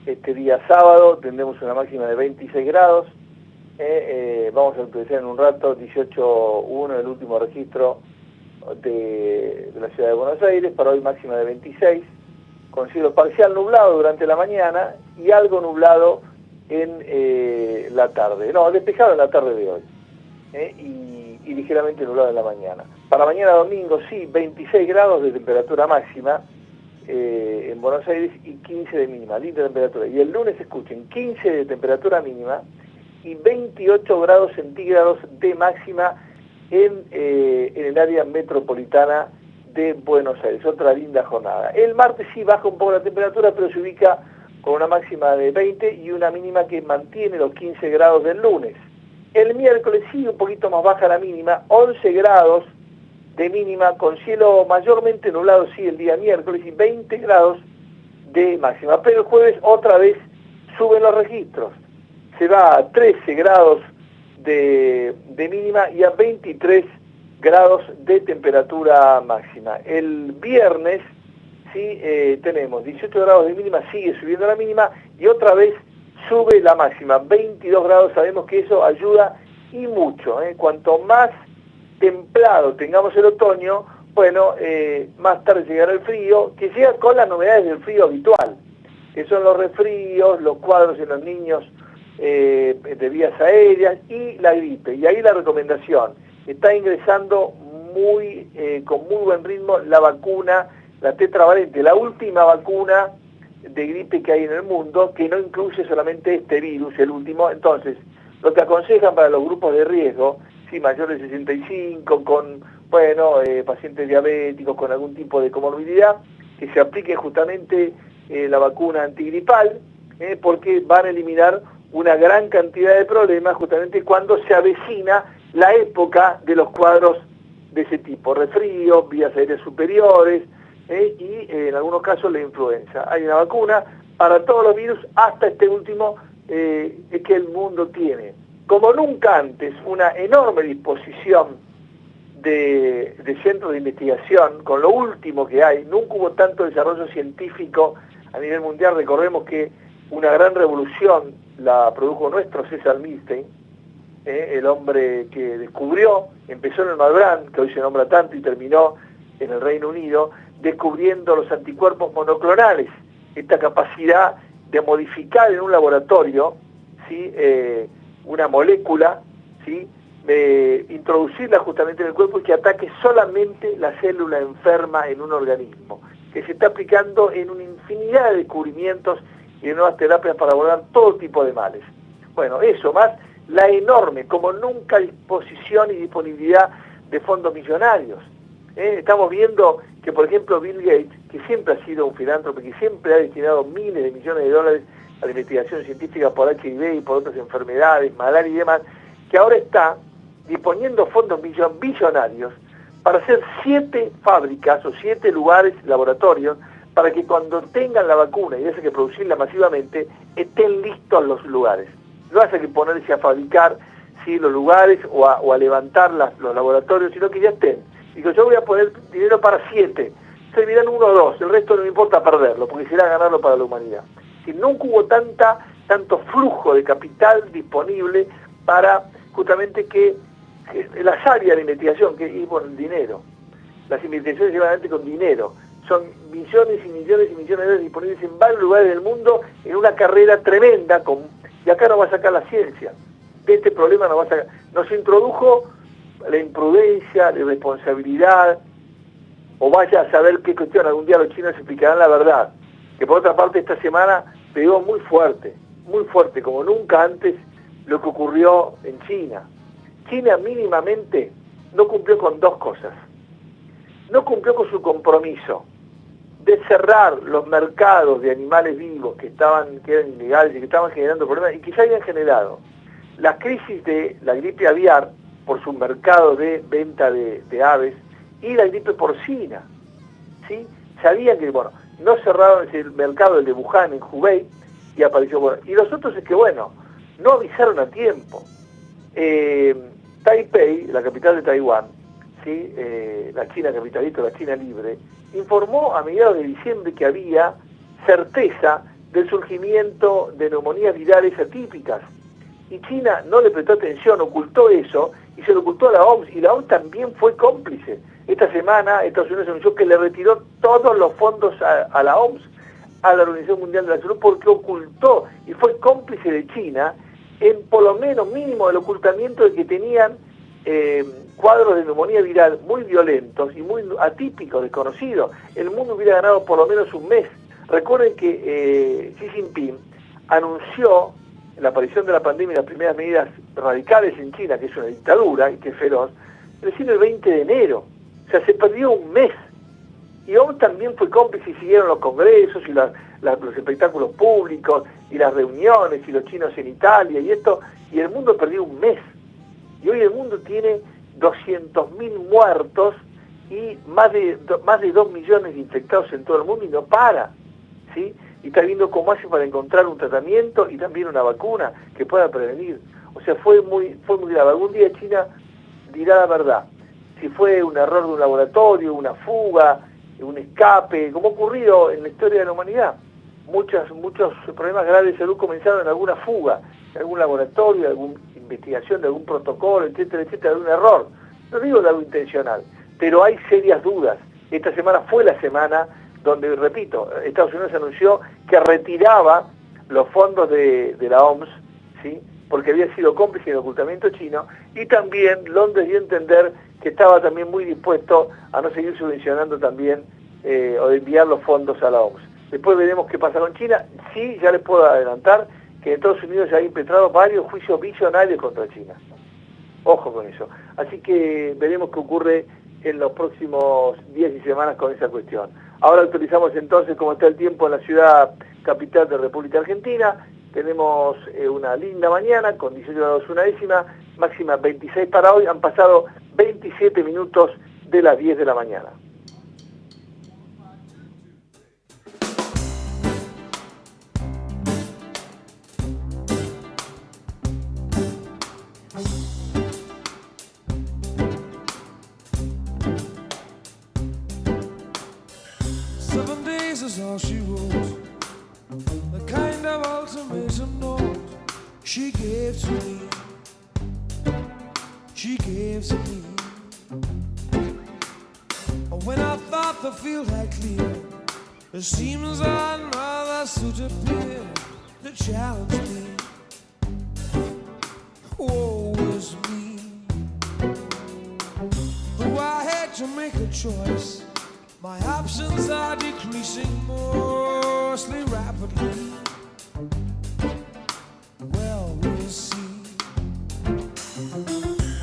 Este día sábado tendremos una máxima de 26 grados. Vamos a actualizar en un rato 18.1, el último registro de la ciudad de Buenos Aires. Para hoy máxima de 26, con cielo parcial nublado durante la mañana y algo nublado en la tarde. No, despejado en la tarde de hoy. Y ligeramente nublado en la mañana. Para mañana domingo, sí, 26 grados de temperatura máxima en Buenos Aires y 15 de mínima, linda temperatura. Y el lunes, escuchen, 15 de temperatura mínima y 28 grados centígrados de máxima en el área metropolitana de Buenos Aires. Otra linda jornada. El martes sí baja un poco la temperatura, pero se ubica con una máxima de 20 y una mínima que mantiene los 15 grados del lunes. El miércoles sí, un poquito más baja la mínima, 11 grados de mínima, con cielo mayormente nublado, sí, el día miércoles, y 20 grados de máxima. Pero el jueves otra vez suben los registros. Se va a 13 grados de mínima y a 23 grados de temperatura máxima. El viernes sí tenemos 18 grados de mínima, sigue subiendo la mínima, y otra vez sube la máxima, 22 grados. Sabemos que eso ayuda y mucho, Cuanto más templado tengamos el otoño, bueno, más tarde llegará el frío, que llega con las novedades del frío habitual, que son los resfríos, los cuadros en los niños de vías aéreas y la gripe. Y ahí la recomendación, está ingresando con muy buen ritmo la vacuna, la tetravalente, la última vacuna de gripe que hay en el mundo, que no incluye solamente este virus, el último. Entonces, lo que aconsejan para los grupos de riesgo, sí, mayores de 65, con, pacientes diabéticos, con algún tipo de comorbilidad, que se aplique justamente la vacuna antigripal, porque van a eliminar una gran cantidad de problemas justamente cuando se avecina la época de los cuadros de ese tipo, resfríos, vías aéreas superiores, y en algunos casos la influenza. Hay una vacuna para todos los virus, hasta este último que el mundo tiene. Como nunca antes, una enorme disposición de centros de investigación, con lo último que hay. Nunca hubo tanto desarrollo científico a nivel mundial. Recordemos que una gran revolución la produjo nuestro César Milstein, el hombre que descubrió, empezó en el Malbrán, que hoy se nombra tanto, y terminó en el Reino Unido, descubriendo los anticuerpos monoclonales, esta capacidad de modificar en un laboratorio, ¿sí? Una molécula, ¿sí? Introducirla justamente en el cuerpo y que ataque solamente la célula enferma en un organismo, que se está aplicando en una infinidad de descubrimientos y de nuevas terapias para abordar todo tipo de males. Bueno, eso más la enorme, como nunca, disposición y disponibilidad de fondos millonarios. Estamos viendo que, por ejemplo, Bill Gates, que siempre ha sido un filántropo, que siempre ha destinado miles de millones de dólares a la investigación científica por HIV y por otras enfermedades, malaria y demás, que ahora está disponiendo fondos billonarios para hacer 7 fábricas o 7 lugares, laboratorios, para que cuando tengan la vacuna y haya que producirla masivamente, estén listos los lugares. No hace que ponerse a fabricar, ¿sí?, los lugares o a levantar los laboratorios, sino que ya estén. Digo, yo voy a poner dinero para 7, servirán 1 o 2, el resto no me importa perderlo, porque será ganarlo para la humanidad. Si nunca hubo tanto flujo de capital disponible para justamente que las áreas de investigación, que y bueno, el dinero, las investigaciones llevan adelante con dinero, son millones y millones y millones de dólares disponibles en varios lugares del mundo en una carrera tremenda, y acá no va a sacar la ciencia. De este problema no va a sacar. Nos introdujo la imprudencia, la irresponsabilidad, o vaya a saber qué cuestión, algún día los chinos explicarán la verdad, que por otra parte esta semana pegó muy fuerte, como nunca antes lo que ocurrió en China. China mínimamente no cumplió con 2 cosas. No cumplió con su compromiso de cerrar los mercados de animales vivos que eran ilegales y que estaban generando problemas y que ya habían generado. La crisis de la gripe aviar por su mercado de venta de aves y la gripe porcina, ¿sí? Sabían que, no cerraron el mercado del de Wuhan en Hubei y apareció, y los otros es que, no avisaron a tiempo. Taipei, la capital de Taiwán, ¿sí? La China capitalista, la China libre, informó a mediados de diciembre que había certeza del surgimiento de neumonías virales atípicas. Y China no le prestó atención, ocultó eso, y se lo ocultó a la OMS, y la OMS también fue cómplice. Esta semana Estados Unidos anunció que le retiró todos los fondos a la OMS, a la Organización Mundial de la Salud, porque ocultó y fue cómplice de China en por lo menos mínimo el ocultamiento de que tenían cuadros de neumonía viral muy violentos y muy atípicos, desconocidos. El mundo hubiera ganado por lo menos un mes. Recuerden que Xi Jinping anunció la aparición de la pandemia y las primeras medidas radicales en China, que es una dictadura y que es feroz, recién el 20 de enero. O sea, se perdió un mes. Y OMS también fue cómplice y siguieron los congresos y los espectáculos públicos y las reuniones y los chinos en Italia y el mundo perdió un mes. Y hoy el mundo tiene 200.000 muertos y más de 2 millones de infectados en todo el mundo y no para, ¿sí? Y está viendo cómo hace para encontrar un tratamiento y también una vacuna que pueda prevenir. O sea, fue muy grave. Algún día China dirá la verdad. Si fue un error de un laboratorio, una fuga, un escape, como ha ocurrido en la historia de la humanidad. Muchos problemas graves de salud comenzaron en alguna fuga, en algún laboratorio, en alguna investigación, de algún protocolo, etcétera, etcétera, de un error. No digo de algo intencional, pero hay serias dudas. Esta semana fue la semana donde, repito, Estados Unidos anunció que retiraba los fondos de la OMS, ¿sí? Porque había sido cómplice del ocultamiento chino, y también Londres dio a entender que estaba también muy dispuesto a no seguir subvencionando también o de enviar los fondos a la OMS. Después veremos qué pasa con China. Sí, ya les puedo adelantar que en Estados Unidos ya hay impetrado varios juicios billonarios contra China. Ojo con eso. Así que veremos qué ocurre en los próximos días y semanas con esa cuestión. Ahora actualizamos entonces cómo está el tiempo en la ciudad capital de República Argentina. Tenemos una linda mañana con 18 grados una décima, máxima 26 para hoy. Han pasado 27 minutos de las 10 de la mañana. Is all she wrote, the kind of ultimatum note she gave to me, she gave to me. When I thought the field had cleared, it seems another suit appeared to challenge me. Woe is me, though I had to make a choice. My options are decreasing mostly rapidly. Well, we'll see.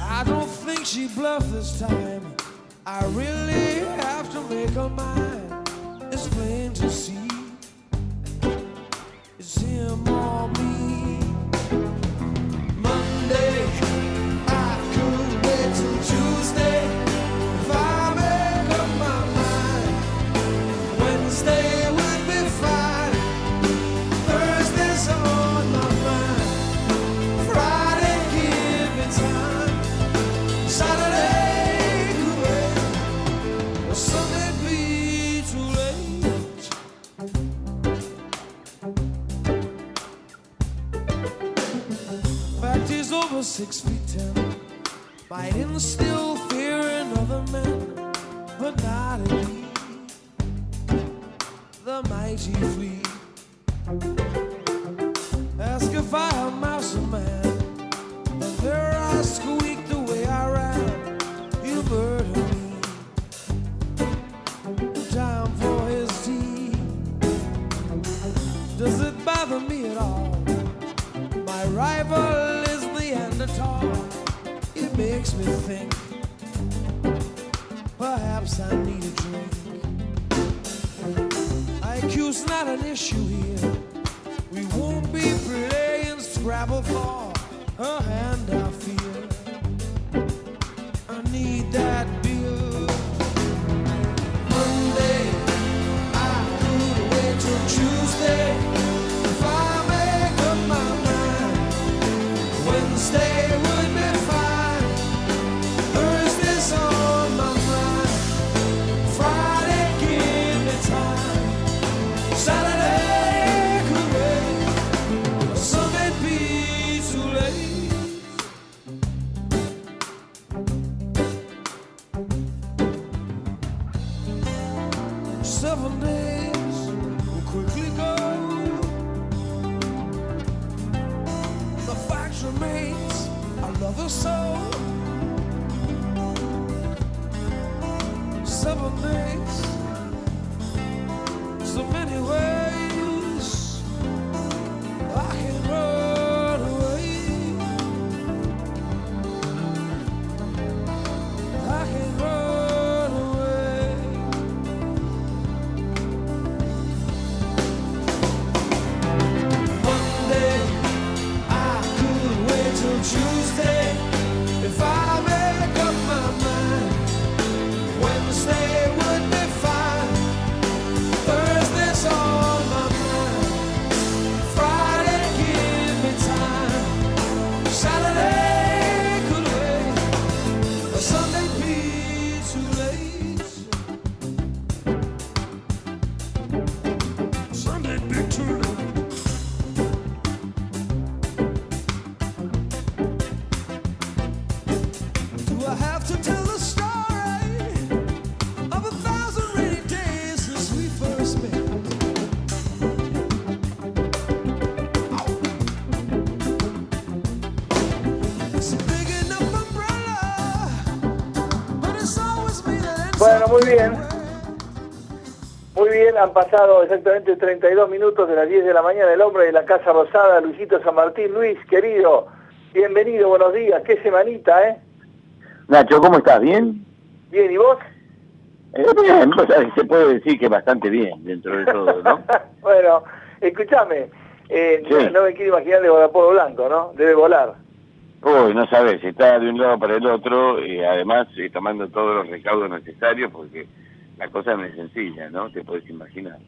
I don't think she bluffed this time. I really have to make her mind. It's plain to see. It's him or me. Monday, I could wait till Tuesday. If I make up my mind, Wednesday would be fine. Thursday's on my mind. Friday, give me time. Saturday could wait. Sunday be too late. Fact is over 6'10", might instill fear in other men, but not in me. The mighty flee. Ask if I am mouse or man, and there I squeak the way I ran. You murder me. Time for his tea. Does it bother me at all? My rival is Neanderthal. It makes me think perhaps I need a drink. IQ's not an issue here. We won't be playing Scrabble for a hand, I fear. I need that bill. Monday, I could wait till Tuesday. If I make up my mind, Wednesday would be fine. Thursday's on 7 days will quickly go. The fact remains, I love her so. 7 days, so many ways I can run away. I can run away. Monday, I could wait till Tuesday if I make up my mind. Wednesday would be fine. Thursday's on my mind. Friday, give me time. Saturday could wait. Sunday be too late. Sunday be too late. Do I have to tell the story of 1,000 rainy days since we first met? It's a big enough umbrella, but it's always me that ends Bueno, up muy bien. Muy bien, han pasado exactamente 32 minutos de las 10 de la mañana. El hombre de la Casa Rosada, Luisito San Martín. Luis, querido, bienvenido, buenos días. Qué semanita, ¿eh? Nacho, ¿cómo estás? ¿Bien? Bien, ¿y vos? Bien, pues, se puede decir que bastante bien dentro de todo, ¿no? Bueno, escúchame, Sí. no me quiero imaginar de Guardapolo Blanco, ¿no? Debe volar. Uy, no sabes, está de un lado para el otro y además tomando todos los recaudos necesarios porque la cosa no es sencilla, ¿no? Te puedes imaginar.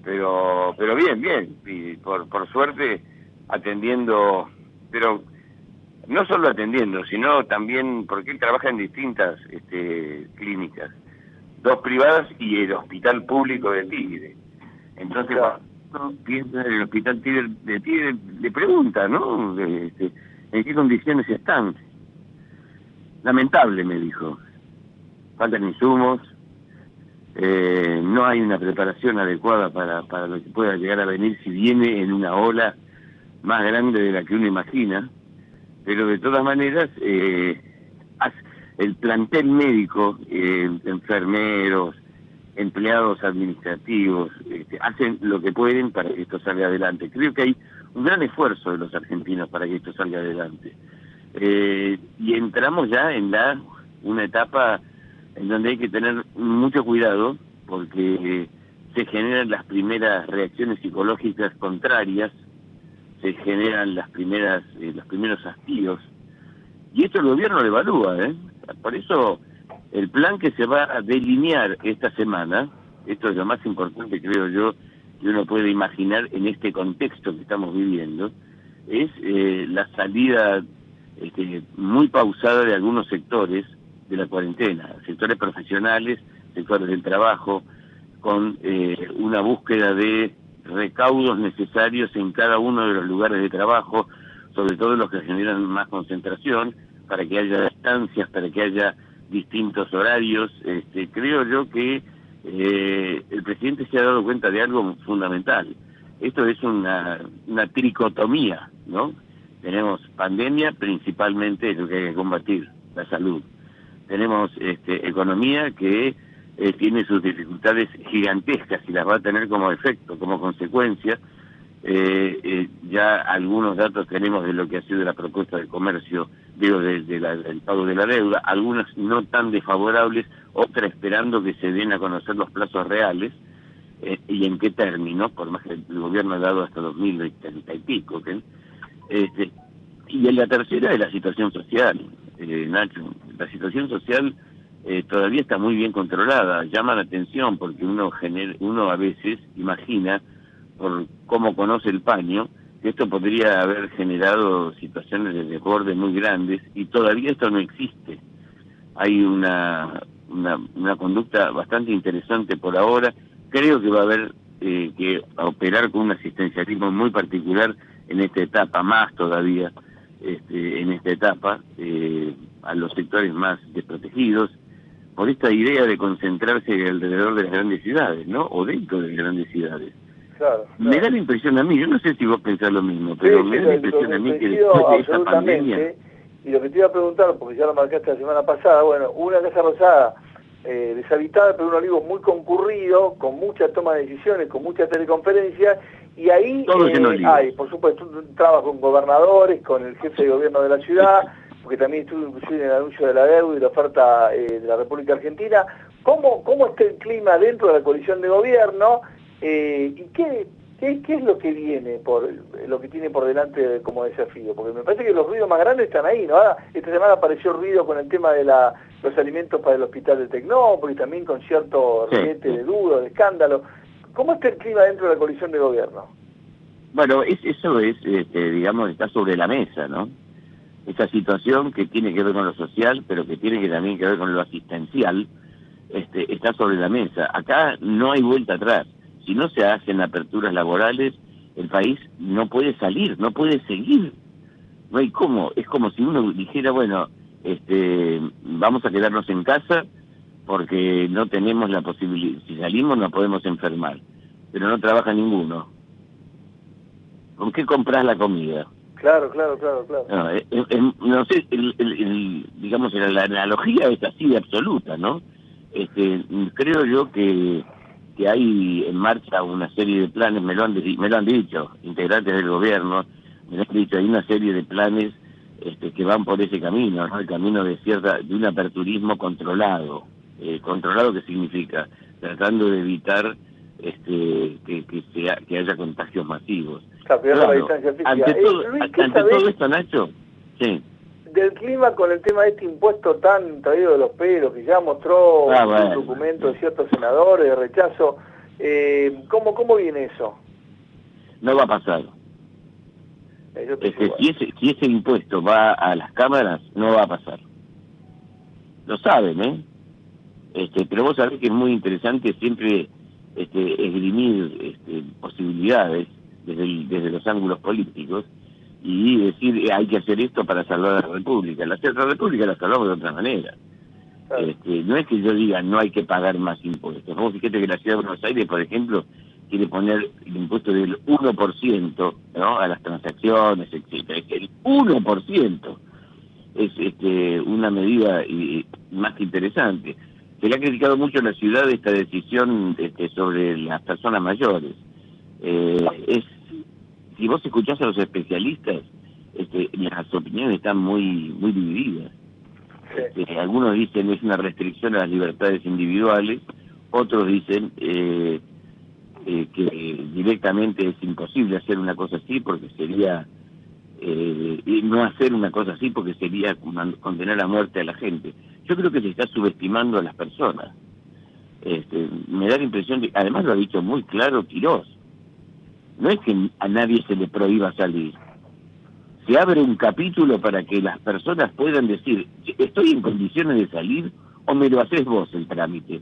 Pero bien, bien, y por suerte atendiendo, pero no solo atendiendo, sino también porque él trabaja en distintas clínicas, 2 privadas y el hospital público de Tigre. Entonces, Claro. cuando uno piensa en el hospital de Tigre, le pregunta, ¿no? ¿En qué condiciones están? Lamentable, me dijo. Faltan insumos, no hay una preparación adecuada para lo que pueda llegar a venir si viene en una ola más grande de la que uno imagina, pero de todas maneras el plantel médico, enfermeros, empleados administrativos, hacen lo que pueden para que esto salga adelante. Creo que hay un gran esfuerzo de los argentinos para que esto salga adelante. Y entramos ya en una etapa en donde hay que tener mucho cuidado porque se generan las primeras reacciones psicológicas contrarias, se generan los primeros hastíos, y esto el gobierno lo evalúa, Por eso el plan que se va a delinear esta semana, esto es lo más importante, creo yo, que uno puede imaginar en este contexto que estamos viviendo, es la salida muy pausada de algunos sectores de la cuarentena, sectores profesionales, sectores del trabajo, con una búsqueda de recaudos necesarios en cada uno de los lugares de trabajo, sobre todo los que generan más concentración, para que haya estancias, para que haya distintos horarios. Creo yo que el presidente se ha dado cuenta de algo fundamental. Esto es una tricotomía, ¿no? Tenemos pandemia, principalmente es lo que hay que combatir, la salud. Tenemos economía que tiene sus dificultades gigantescas y las va a tener como efecto, como consecuencia. Ya algunos datos tenemos de lo que ha sido la propuesta del comercio, del pago de la deuda, algunas no tan desfavorables, otras esperando que se den a conocer los plazos reales y en qué términos, por más que el gobierno ha dado hasta 2030 y pico. ¿Okay? Y en la tercera es la situación social, Nacho. La situación social todavía está muy bien controlada, llama la atención porque uno a veces imagina, por cómo conoce el paño, que esto podría haber generado situaciones de desborde muy grandes y todavía esto no existe. Hay una conducta bastante interesante por ahora. Creo que va a haber que operar con un asistencialismo muy particular en esta etapa, más todavía en esta etapa, a los sectores más desprotegidos, por esta idea de concentrarse alrededor de las grandes ciudades, ¿no? O dentro de las grandes ciudades. Claro. Me da la impresión a mí, yo no sé si vos pensás lo mismo, pero me da la impresión a mí que después de esta pandemia... Y lo que te iba a preguntar, porque ya lo marcaste la semana pasada, bueno, una Casa Rosada deshabitada, pero un Olivos muy concurrido, con mucha toma de decisiones, con muchas teleconferencias, y ahí hay, por supuesto, un trabajo con gobernadores, con el jefe de gobierno de la ciudad, porque también estuvo inclusive en el anuncio de la deuda y la oferta de la República Argentina. ¿Cómo está el clima dentro de la coalición de gobierno? ¿Y qué es lo que viene, lo que tiene por delante como desafío? Porque me parece que los ruidos más grandes están ahí, ¿no? Ahora, esta semana apareció ruido con el tema de los alimentos para el hospital de Tecnópolis, también con cierto reguete de dudas, de escándalo. ¿Cómo está el clima dentro de la coalición de gobierno? Bueno, eso es, digamos, está sobre la mesa, ¿no? Esa situación que tiene que ver con lo social, pero que tiene que también que ver con lo asistencial, está sobre la mesa. Acá no hay vuelta atrás. Si no se hacen aperturas laborales, el país no puede salir, no puede seguir. No hay cómo. Es como si uno dijera, bueno, vamos a quedarnos en casa porque no tenemos la posibilidad. Si salimos no podemos enfermar, pero no trabaja ninguno. ¿Con qué compras la comida? Claro. No sé, digamos, la analogía es así de absoluta, ¿no? Creo yo que hay en marcha una serie de planes, me lo han dicho, integrantes del gobierno, me lo han dicho, hay una serie de planes que van por ese camino, ¿no? El camino de un aperturismo controlado. Controlado, ¿qué significa? Tratando de evitar que haya contagios masivos. Claro, la distancia física. Ante todo esto, Nacho, sí. Del clima con el tema de este impuesto tan traído de los pelos, que ya mostró un documento de ciertos senadores de rechazo, ¿cómo viene eso? No va a pasar. Si ese impuesto va a las cámaras, no va a pasar. Lo saben, ¿eh? Pero vos sabés que es muy interesante siempre esgrimir posibilidades desde los ángulos políticos y decir hay que hacer esto para salvar a la República. La República la salvamos de otra manera. No es que yo diga no hay que pagar más impuestos. Vos fíjate que la Ciudad de Buenos Aires, por ejemplo, quiere poner el impuesto del 1%, ¿no? A las transacciones, etcétera. Es que el 1% es una medida más que interesante. Se le ha criticado mucho a la ciudad esta decisión sobre las personas mayores. Si vos escuchás a los especialistas, las opiniones están muy divididas. Algunos dicen es una restricción a las libertades individuales, otros dicen que directamente es imposible hacer una cosa así porque sería no hacer una cosa así porque sería condenar a muerte a la gente. Yo creo que se está subestimando a las personas. Me da la impresión de, además lo ha dicho muy claro Quirós, no es que a nadie se le prohíba salir. Se abre un capítulo para que las personas puedan decir, ¿estoy en condiciones de salir o me lo haces vos el trámite?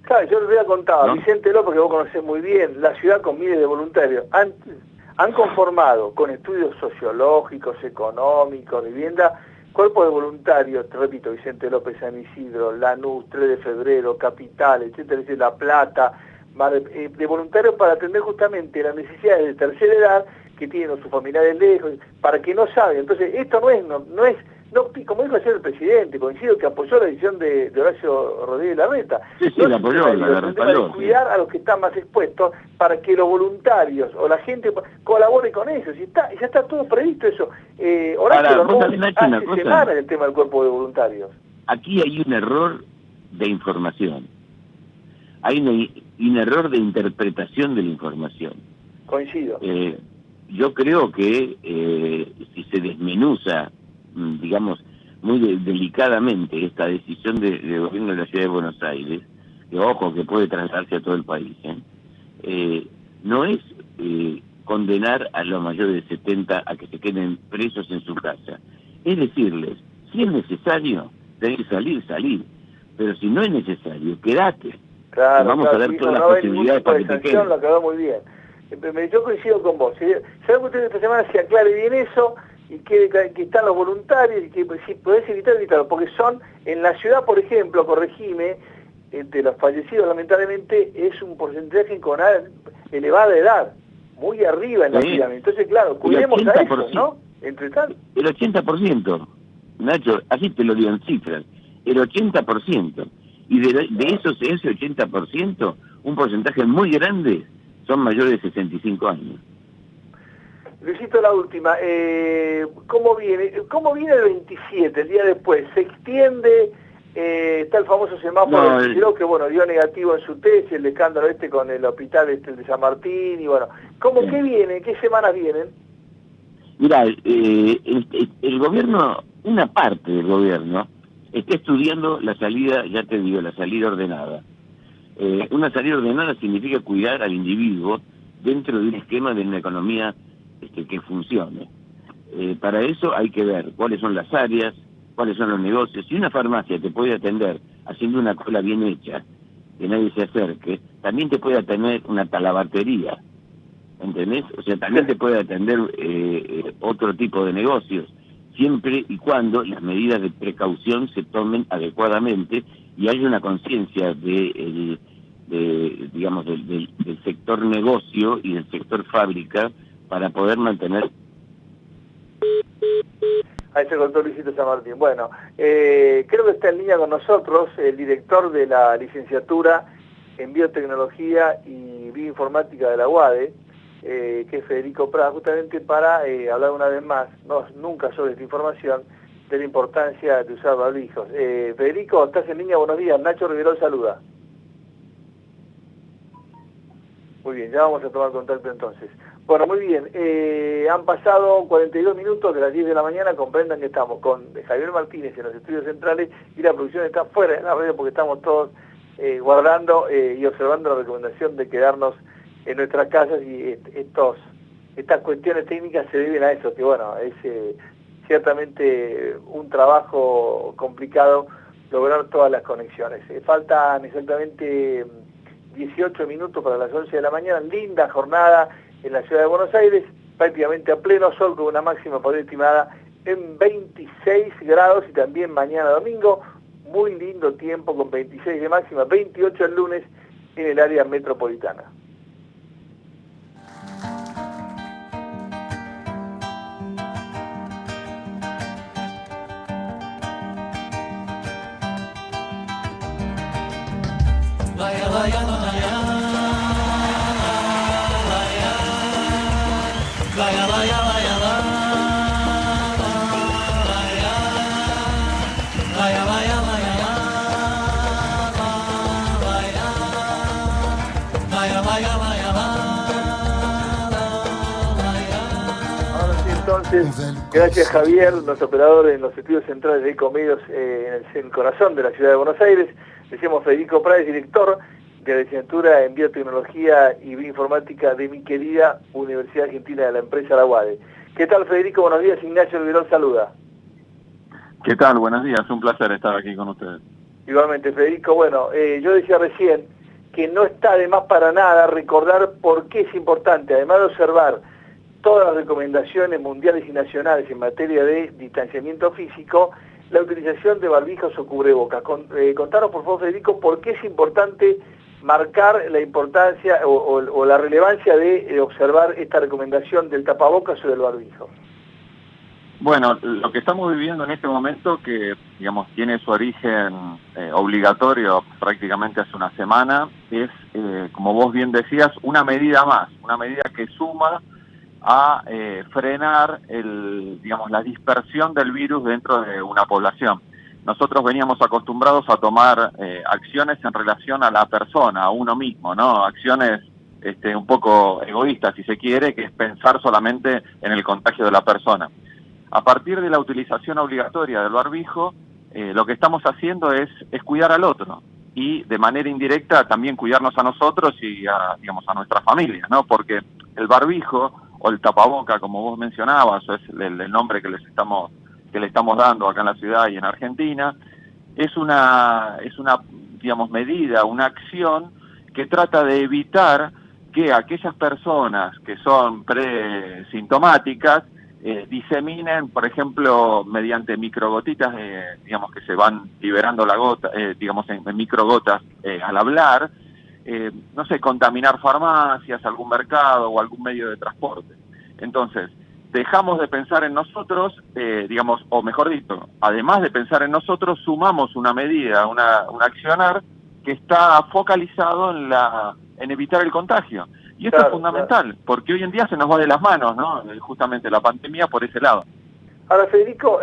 Claro, yo les había contado, ¿no? Vicente López, que vos conocés muy bien, la ciudad con miles de voluntarios, han conformado con estudios sociológicos, económicos, de vivienda, cuerpos de voluntarios, te repito, Vicente López, San Isidro, Lanús, 3 de Febrero, Capital, etcétera, La Plata, de voluntarios para atender justamente las necesidades de tercera edad que tienen sus familiares lejos, para que no saben. Entonces, esto no es, como dijo ayer el presidente, coincido que apoyó la decisión de Horacio Rodríguez Larreta. Sí, la apoyó, la respaldó. Cuidar a los que están más expuestos para que los voluntarios o la gente colabore con eso. Ya está todo previsto eso. Horacio lo armó hace semanas el tema del cuerpo de voluntarios. Aquí hay un error de información. Hay un error de interpretación de la información. Coincido. Yo creo que si se desmenuza, digamos, muy delicadamente esta decisión del gobierno de la Ciudad de Buenos Aires, que ojo, que puede trasladarse a todo el país, no es condenar a los mayores de 70 a que se queden presos en su casa. Es decirles, si es necesario, tenés que salir, pero si no es necesario, quédate. Claro, vamos a dar todas las posibilidades para que te queden. Lo acabó muy bien. Yo coincido con vos. Será cuestión de esta semana se aclare bien eso y que están los voluntarios, y que si podés evitarlo, porque son, en la ciudad, por ejemplo, corregime, entre los fallecidos, lamentablemente, es un porcentaje con elevada edad, muy arriba en la pirámide. Entonces, claro, cuidemos a eso, ¿no? Entre tanto. El 80%, Nacho, así te lo digo en cifras, el 80%. Y de ese 80%, un porcentaje muy grande son mayores de 65 años. Luisito, la última. ¿Cómo viene el 27, el día después? ¿Se extiende? Está el famoso semáforo de Cicló, que bueno, dio negativo en su test, el escándalo con el hospital el de San Martín, y bueno, ¿qué viene? ¿Qué semanas vienen? Mirá, el gobierno, una parte del gobierno, está estudiando la salida, ya te digo, la salida ordenada. Una salida ordenada significa cuidar al individuo dentro de un esquema de una economía que funcione. Para eso hay que ver cuáles son las áreas, cuáles son los negocios. Si una farmacia te puede atender haciendo una cola bien hecha, que nadie se acerque, también te puede atender una talabartería, ¿entendés? O sea, también te puede atender otro tipo de negocios, siempre y cuando las medidas de precaución se tomen adecuadamente y haya una conciencia del sector negocio y del sector fábrica para poder mantener. Ahí se contó Luisito San Martín. Bueno, creo que está en línea con nosotros el director de la licenciatura en Biotecnología y Bioinformática de la UADE, que es Federico Prada, justamente para hablar una vez más, nunca sobre esta información, de la importancia de usar barbijos. Federico, estás en línea, buenos días. Nacho Riverol saluda. Muy bien, ya vamos a tomar contacto entonces. Bueno, muy bien, han pasado 42 minutos de las 10 de la mañana, comprendan que estamos con Javier Martínez en los estudios centrales y la producción está fuera de la radio porque estamos todos guardando y observando la recomendación de quedarnos en nuestras casas, y estas cuestiones técnicas se deben a eso, que bueno, es ciertamente un trabajo complicado lograr todas las conexiones. Faltan exactamente 18 minutos para las 11 de la mañana, linda jornada en la ciudad de Buenos Aires, prácticamente a pleno sol, con una máxima por estimada en 26 grados, y también mañana domingo, muy lindo tiempo con 26 de máxima, 28 el lunes en el área metropolitana. Vaya, vaya, vaya. Vaya, vaya, vaya, vaya, vaya, vaya, vaya, Ahora sí, entonces, gracias Javier, nuestro operador en los estudios centrales de Ecomedios en el corazón de la ciudad de Buenos Aires. Decíamos Federico Prades, director de la licenciatura en Biotecnología y Bioinformática de mi querida Universidad Argentina de la empresa La UADE. ¿Qué tal, Federico? Buenos días, Ignacio Riverol saluda. ¿Qué tal? Buenos días, un placer estar aquí con ustedes. Igualmente, Federico. Bueno, yo decía recién que no está de más para nada recordar por qué es importante, además de observar todas las recomendaciones mundiales y nacionales en materia de distanciamiento físico, la utilización de barbijos o cubrebocas. Contanos, por favor, Federico, por qué es importante marcar la importancia o la relevancia de observar esta recomendación del tapabocas o del barbijo. Bueno, lo que estamos viviendo en este momento, que digamos tiene su origen obligatorio prácticamente hace una semana, es, como vos bien decías, una medida más, una medida que suma a frenar la dispersión del virus dentro de una población. Nosotros veníamos acostumbrados a tomar acciones en relación a la persona, a uno mismo, ¿no? Acciones un poco egoístas, si se quiere, que es pensar solamente en el contagio de la persona. A partir de la utilización obligatoria del barbijo, lo que estamos haciendo es cuidar al otro y de manera indirecta también cuidarnos a nosotros y a nuestra familia, ¿no? Porque el barbijo o el tapaboca, como vos mencionabas, es el nombre que le estamos dando acá en la ciudad y en Argentina, es una medida, una acción que trata de evitar que aquellas personas que son presintomáticas diseminen, por ejemplo, mediante microgotitas, digamos, que se van liberando la gota, digamos, en microgotas al hablar, no sé, contaminar farmacias, algún mercado o algún medio de transporte. Entonces, dejamos de pensar en nosotros, digamos, o mejor dicho, además de pensar en nosotros, sumamos una medida, un accionar que está focalizado en evitar el contagio. Y esto es fundamental, porque hoy en día se nos va de las manos, ¿no? Justamente la pandemia por ese lado. Ahora, Federico,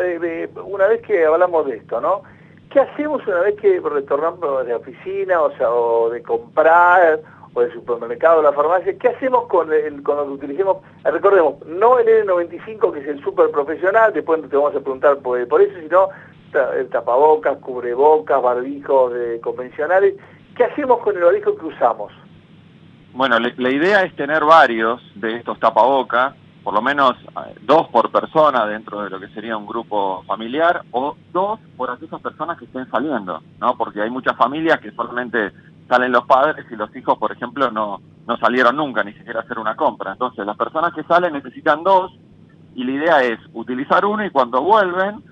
una vez que hablamos de esto, ¿no? ¿Qué hacemos una vez que retornamos de la oficina, o de comprar, o del supermercado, o la farmacia? ¿Qué hacemos con lo que utilicemos? Recordemos, no el N95, que es el súper profesional, después te vamos a preguntar por eso, sino tapabocas, cubrebocas, barbijos convencionales. ¿Qué hacemos con el barbijo que usamos? Bueno, la idea es tener varios de estos tapabocas, por lo menos 2 por persona dentro de lo que sería un grupo familiar, o 2 por aquellas personas que estén saliendo, ¿no? Porque hay muchas familias que solamente salen los padres y los hijos, por ejemplo, no salieron nunca, ni siquiera a hacer una compra. Entonces, las personas que salen necesitan 2, y la idea es utilizar uno y cuando vuelven,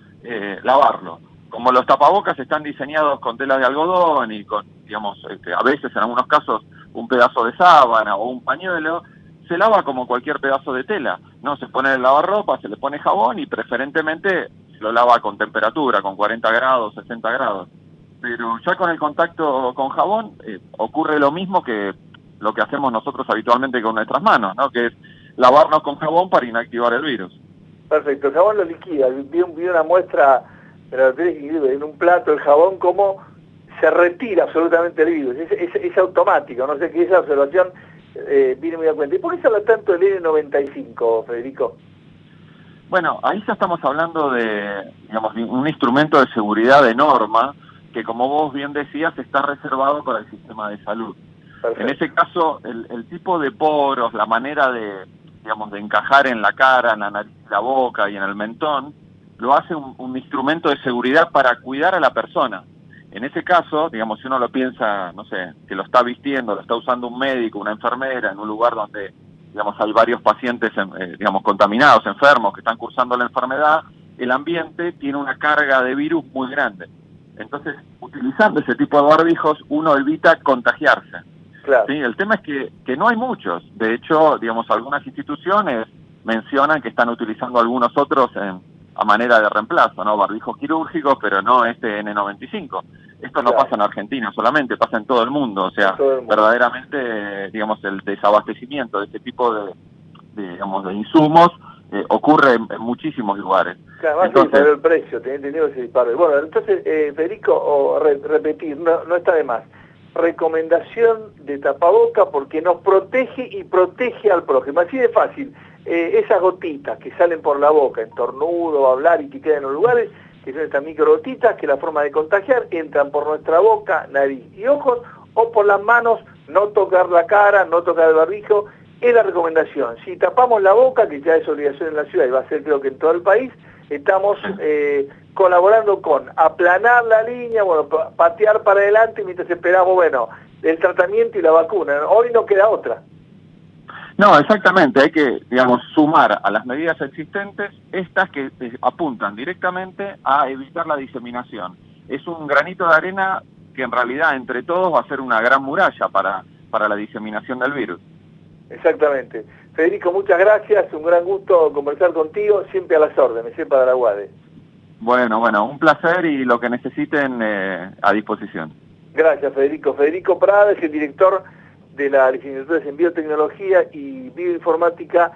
lavarlo. Como los tapabocas están diseñados con tela de algodón y con, digamos, a veces en algunos casos un pedazo de sábana o un pañuelo, se lava como cualquier pedazo de tela, ¿no? Se pone el lavarropa, se le pone jabón y preferentemente se lo lava con temperatura, con 40 grados, 60 grados. Pero ya con el contacto con jabón ocurre lo mismo que lo que hacemos nosotros habitualmente con nuestras manos, ¿no? Que es lavarnos con jabón para inactivar el virus. Perfecto, el jabón lo liquida. Vi una muestra en un plato, el jabón, cómo se retira absolutamente el virus. Es automático, no sé qué, esa observación viene muy a cuenta. ¿Y por qué se habla tanto del N95, Federico? Bueno, ahí ya estamos hablando de, digamos, un instrumento de seguridad de norma que, como vos bien decías, está reservado para el sistema de salud. Perfecto. En ese caso, el tipo de poros, la manera de, digamos, de encajar en la cara, en la nariz, la boca y en el mentón, lo hace un instrumento de seguridad para cuidar a la persona. En ese caso, digamos, si uno lo piensa, no sé, que lo está vistiendo, lo está usando un médico, una enfermera, en un lugar donde, digamos, hay varios pacientes, digamos, contaminados, enfermos, que están cursando la enfermedad, el ambiente tiene una carga de virus muy grande. Entonces, utilizando ese tipo de barbijos, uno evita contagiarse. Claro. ¿Sí? El tema es que no hay muchos. De hecho, digamos, algunas instituciones mencionan que están utilizando algunos otros a manera de reemplazo, ¿no? Barbijos quirúrgicos, pero no este N95. Esto no pasa en Argentina solamente, pasa en todo el mundo. O sea, verdaderamente, digamos, el desabastecimiento de este tipo digamos, de insumos ocurre en muchísimos lugares. Claro, además entonces, el precio, tenés entendido que se dispara. Bueno, entonces, Federico, repetir, no está de más. Recomendación de tapaboca porque nos protege y protege al prójimo. Así de fácil. Esas gotitas que salen por la boca, estornudo, hablar y que quedan en los lugares, que son estas microgotitas que la forma de contagiar entran por nuestra boca, nariz y ojos, o por las manos, no tocar la cara, no tocar el barbijo, es la recomendación. Si tapamos la boca, que ya es obligación en la ciudad y va a ser creo que en todo el país, estamos colaborando con aplanar la línea, bueno, patear para adelante mientras esperamos, bueno, el tratamiento y la vacuna. Hoy no queda otra. No, exactamente, hay que, digamos, sumar a las medidas existentes estas que apuntan directamente a evitar la diseminación. Es un granito de arena que en realidad entre todos va a ser una gran muralla para la diseminación del virus. Exactamente. Federico, muchas gracias, un gran gusto conversar contigo, siempre a las órdenes, siempre para la UADE. Bueno, un placer y lo que necesiten a disposición. Gracias, Federico. Federico Prada es el director de la licenciatura en Biotecnología y Bioinformática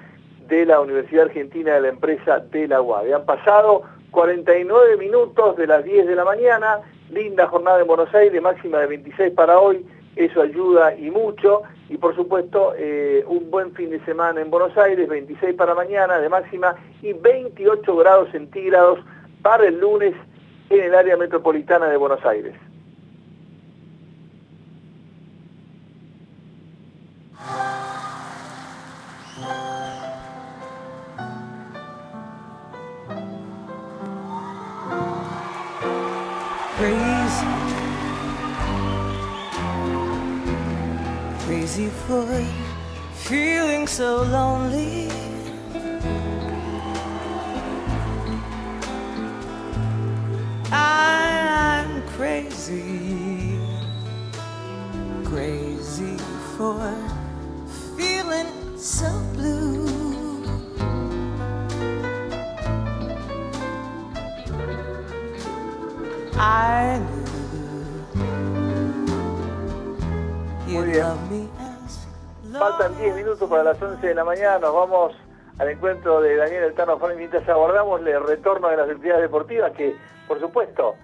de la Universidad Argentina de la Empresa de la UADE. Han pasado 49 minutos de las 10 de la mañana, linda jornada en Buenos Aires, máxima de 26 para hoy, eso ayuda y mucho, y por supuesto un buen fin de semana en Buenos Aires, 26 para mañana de máxima y 28 grados centígrados para el lunes en el área metropolitana de Buenos Aires. Crazy for feeling so lonely. crazy, crazy for feeling so blue. I knew you'd love me as Faltan 10 minutos para las 11 de la mañana, nos vamos al encuentro de Daniel El Tano Fernández mientras aguardamos el retorno de las actividades deportivas que, por supuesto,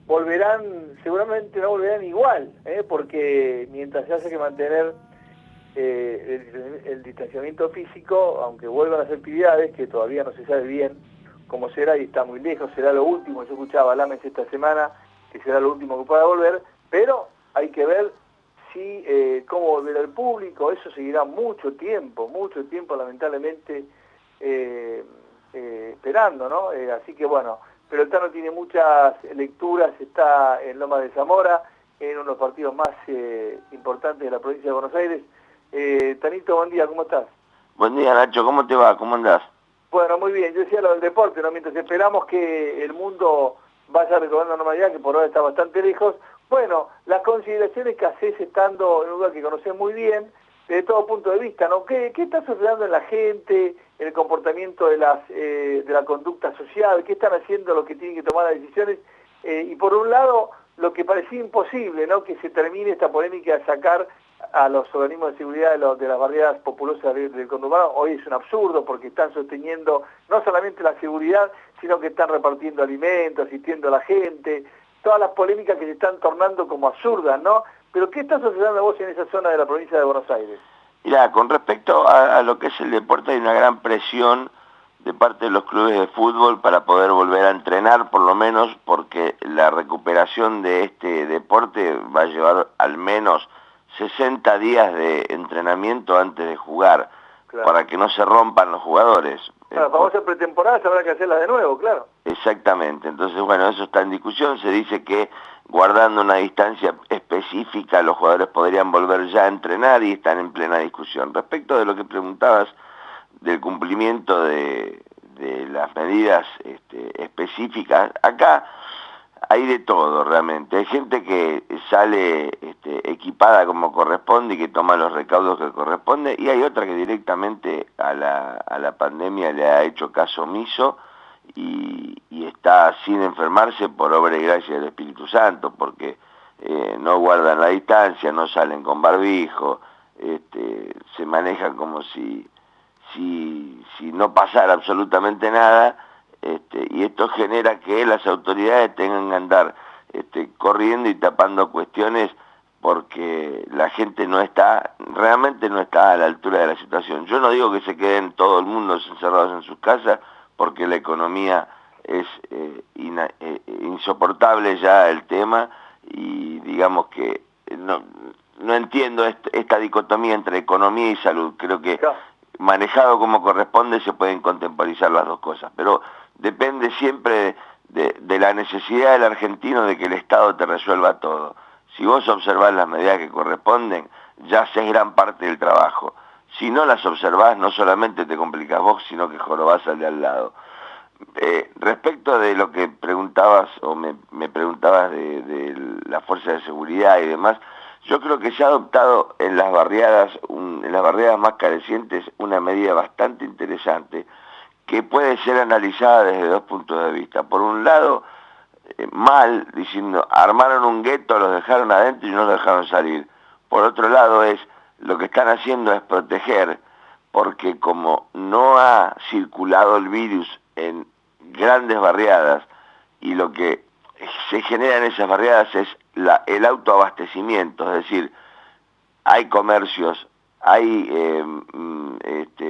volverán, seguramente no volverán igual, porque mientras se hace que mantener el distanciamiento físico, aunque vuelvan las actividades, que todavía no se sabe bien cómo será y está muy lejos, será lo último, yo escuchaba a Lames esta semana, que será lo último que pueda volver, pero hay que ver si cómo volverá el público, eso seguirá mucho tiempo lamentablemente esperando, ¿no? Así que bueno, pero el Tano tiene muchas lecturas, está en Loma de Zamora, en uno de los partidos más importantes de la provincia de Buenos Aires. Tanito, buen día, ¿cómo estás? Buen día, Nacho, ¿cómo te va? ¿Cómo andás? Bueno, muy bien, yo decía lo del deporte, ¿no? Mientras esperamos que el mundo vaya recobrando normalidad, que por ahora está bastante lejos. Bueno, las consideraciones que haces estando en un lugar que conoces muy bien, desde todo punto de vista, ¿no? ¿Qué está sucediendo en la gente, en el comportamiento de la conducta social? ¿Qué están haciendo los que tienen que tomar las decisiones? Y por un lado, lo que parecía imposible, ¿no? Que se termine esta polémica de sacar a los organismos de seguridad de las barriadas populosas del conurbano, hoy es un absurdo porque están sosteniendo no solamente la seguridad, sino que están repartiendo alimentos, asistiendo a la gente, todas las polémicas que se están tornando como absurdas, ¿no? Pero ¿qué está sucediendo a vos en esa zona de la provincia de Buenos Aires? Mirá, con respecto a lo que es el deporte, hay una gran presión de parte de los clubes de fútbol para poder volver a entrenar, por lo menos porque la recuperación de este deporte va a llevar al menos 60 días de entrenamiento antes de jugar, claro, para que no se rompan los jugadores. Claro, vamos a pretemporada, habrá que hacerla de nuevo, claro. Exactamente, entonces bueno, eso está en discusión, se dice que guardando una distancia específica los jugadores podrían volver ya a entrenar y están en plena discusión. Respecto de lo que preguntabas del cumplimiento de las medidas específicas, acá hay de todo realmente, hay gente que sale equipada como corresponde y que toma los recaudos que corresponde, y hay otra que directamente a la pandemia le ha hecho caso omiso y está sin enfermarse por obra y gracia del Espíritu Santo, porque no guardan la distancia, no salen con barbijo, se manejan como si no pasara absolutamente nada, y esto genera que las autoridades tengan que andar corriendo y tapando cuestiones porque la gente realmente no está a la altura de la situación. Yo no digo que se queden todo el mundo encerrados en sus casas porque la economía es insoportable ya el tema, y digamos que no entiendo esta dicotomía entre economía y salud. Creo que manejado como corresponde se pueden contemporizar las dos cosas, pero depende siempre de la necesidad del argentino de que el Estado te resuelva todo. Si vos observás las medidas que corresponden, ya haces gran parte del trabajo. Si no las observás, no solamente te complicás vos, sino que jorobás al de al lado. Respecto de lo que preguntabas, o me preguntabas de la fuerza de seguridad y demás, yo creo que se ha adoptado en las barriadas más carecientes una medida bastante interesante que puede ser analizada desde dos puntos de vista. Por un lado, mal, diciendo, armaron un gueto, los dejaron adentro y no los dejaron salir. Por otro lado, lo que están haciendo es proteger, porque como no ha circulado el virus en grandes barriadas, y lo que se genera en esas barriadas es el autoabastecimiento, es decir, hay comercios, hay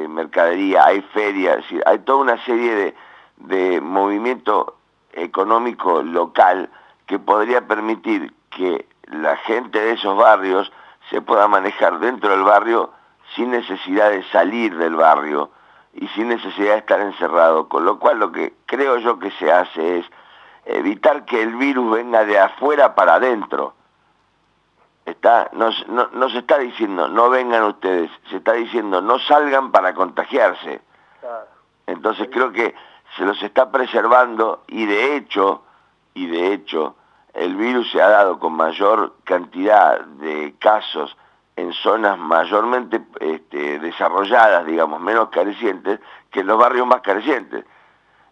mercadería, hay ferias, es decir, hay toda una serie de movimiento económico local que podría permitir que la gente de esos barrios se pueda manejar dentro del barrio sin necesidad de salir del barrio y sin necesidad de estar encerrado, con lo cual lo que creo yo que se hace es evitar que el virus venga de afuera para adentro. No se está diciendo no vengan ustedes, se está diciendo no salgan para contagiarse. Claro. Entonces creo que se los está preservando, y de hecho el virus se ha dado con mayor cantidad de casos en zonas mayormente desarrolladas, digamos, menos carecientes, que en los barrios más carecientes.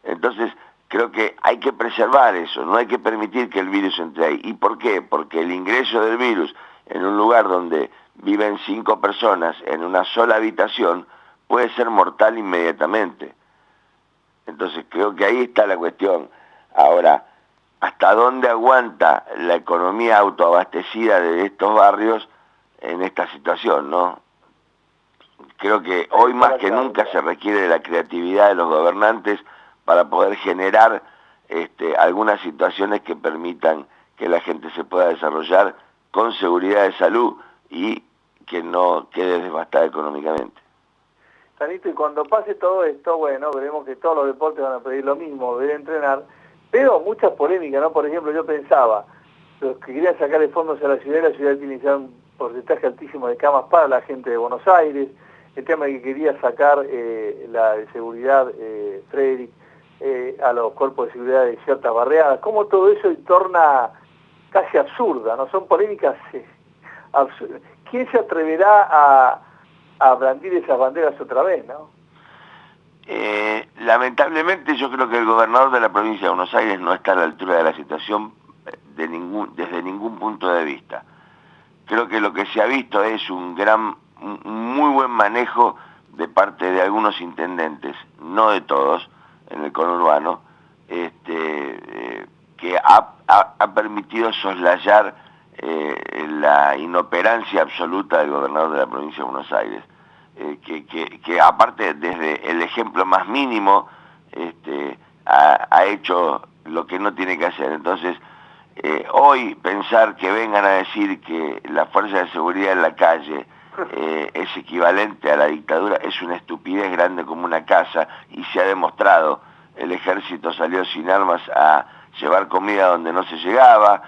Entonces, creo que hay que preservar eso, no hay que permitir que el virus entre ahí. ¿Y por qué? Porque el ingreso del virus en un lugar donde viven 5 personas en una sola habitación puede ser mortal inmediatamente. Entonces, creo que ahí está la cuestión. Ahora, ¿hasta dónde aguanta la economía autoabastecida de estos barrios en esta situación, no? Creo que hoy más que nunca se requiere de la creatividad de los gobernantes para poder generar algunas situaciones que permitan que la gente se pueda desarrollar con seguridad de salud y que no quede devastada económicamente. Tanito, y cuando pase todo esto, bueno, veremos que todos los deportes van a pedir lo mismo, volver a entrenar, pero muchas polémicas, ¿no? Por ejemplo, yo pensaba, los que querían sacar de fondos a la ciudad tiene ya un porcentaje altísimo de camas para la gente de Buenos Aires, el tema de que quería sacar la de seguridad, Frederick, a los cuerpos de seguridad de ciertas barriadas, cómo todo eso torna casi absurda, ¿no? Son polémicas absurdas. ¿Quién se atreverá a blandir esas banderas otra vez, no? Lamentablemente yo creo que el gobernador de la provincia de Buenos Aires no está a la altura de la situación desde ningún punto de vista. Creo que lo que se ha visto es un muy buen manejo de parte de algunos intendentes, no de todos, en el conurbano, que ha permitido soslayar la inoperancia absoluta del gobernador de la provincia de Buenos Aires, que aparte desde el ejemplo más mínimo ha hecho lo que no tiene que hacer. Entonces, hoy pensar que vengan a decir que la fuerza de seguridad en la calle es equivalente a la dictadura es una estupidez grande como una casa, y se ha demostrado. El ejército salió sin armas a llevar comida donde no se llegaba,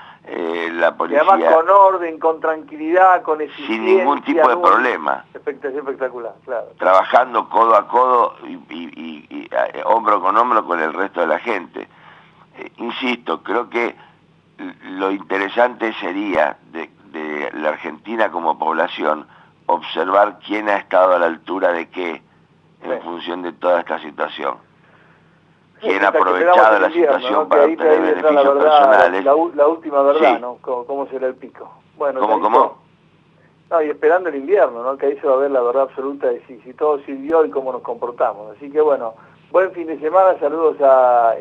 la policía... Y además con orden, con tranquilidad, con eficiencia... Sin ningún tipo de problema. Espectacular, claro. Trabajando codo a codo y hombro con hombro con el resto de la gente. Insisto, creo que lo interesante sería de la Argentina como población observar quién ha estado a la altura de qué en función de toda esta situación. Quién ha aprovechado la situación, ¿no? Para obtener beneficios personales. La última verdad, sí. ¿no? ¿Cómo será el pico? Bueno, ¿Cómo? No, y esperando el invierno, ¿no? Que ahí se va a ver la verdad absoluta de si todo sirvió y cómo nos comportamos. Así que bueno, buen fin de semana, saludos a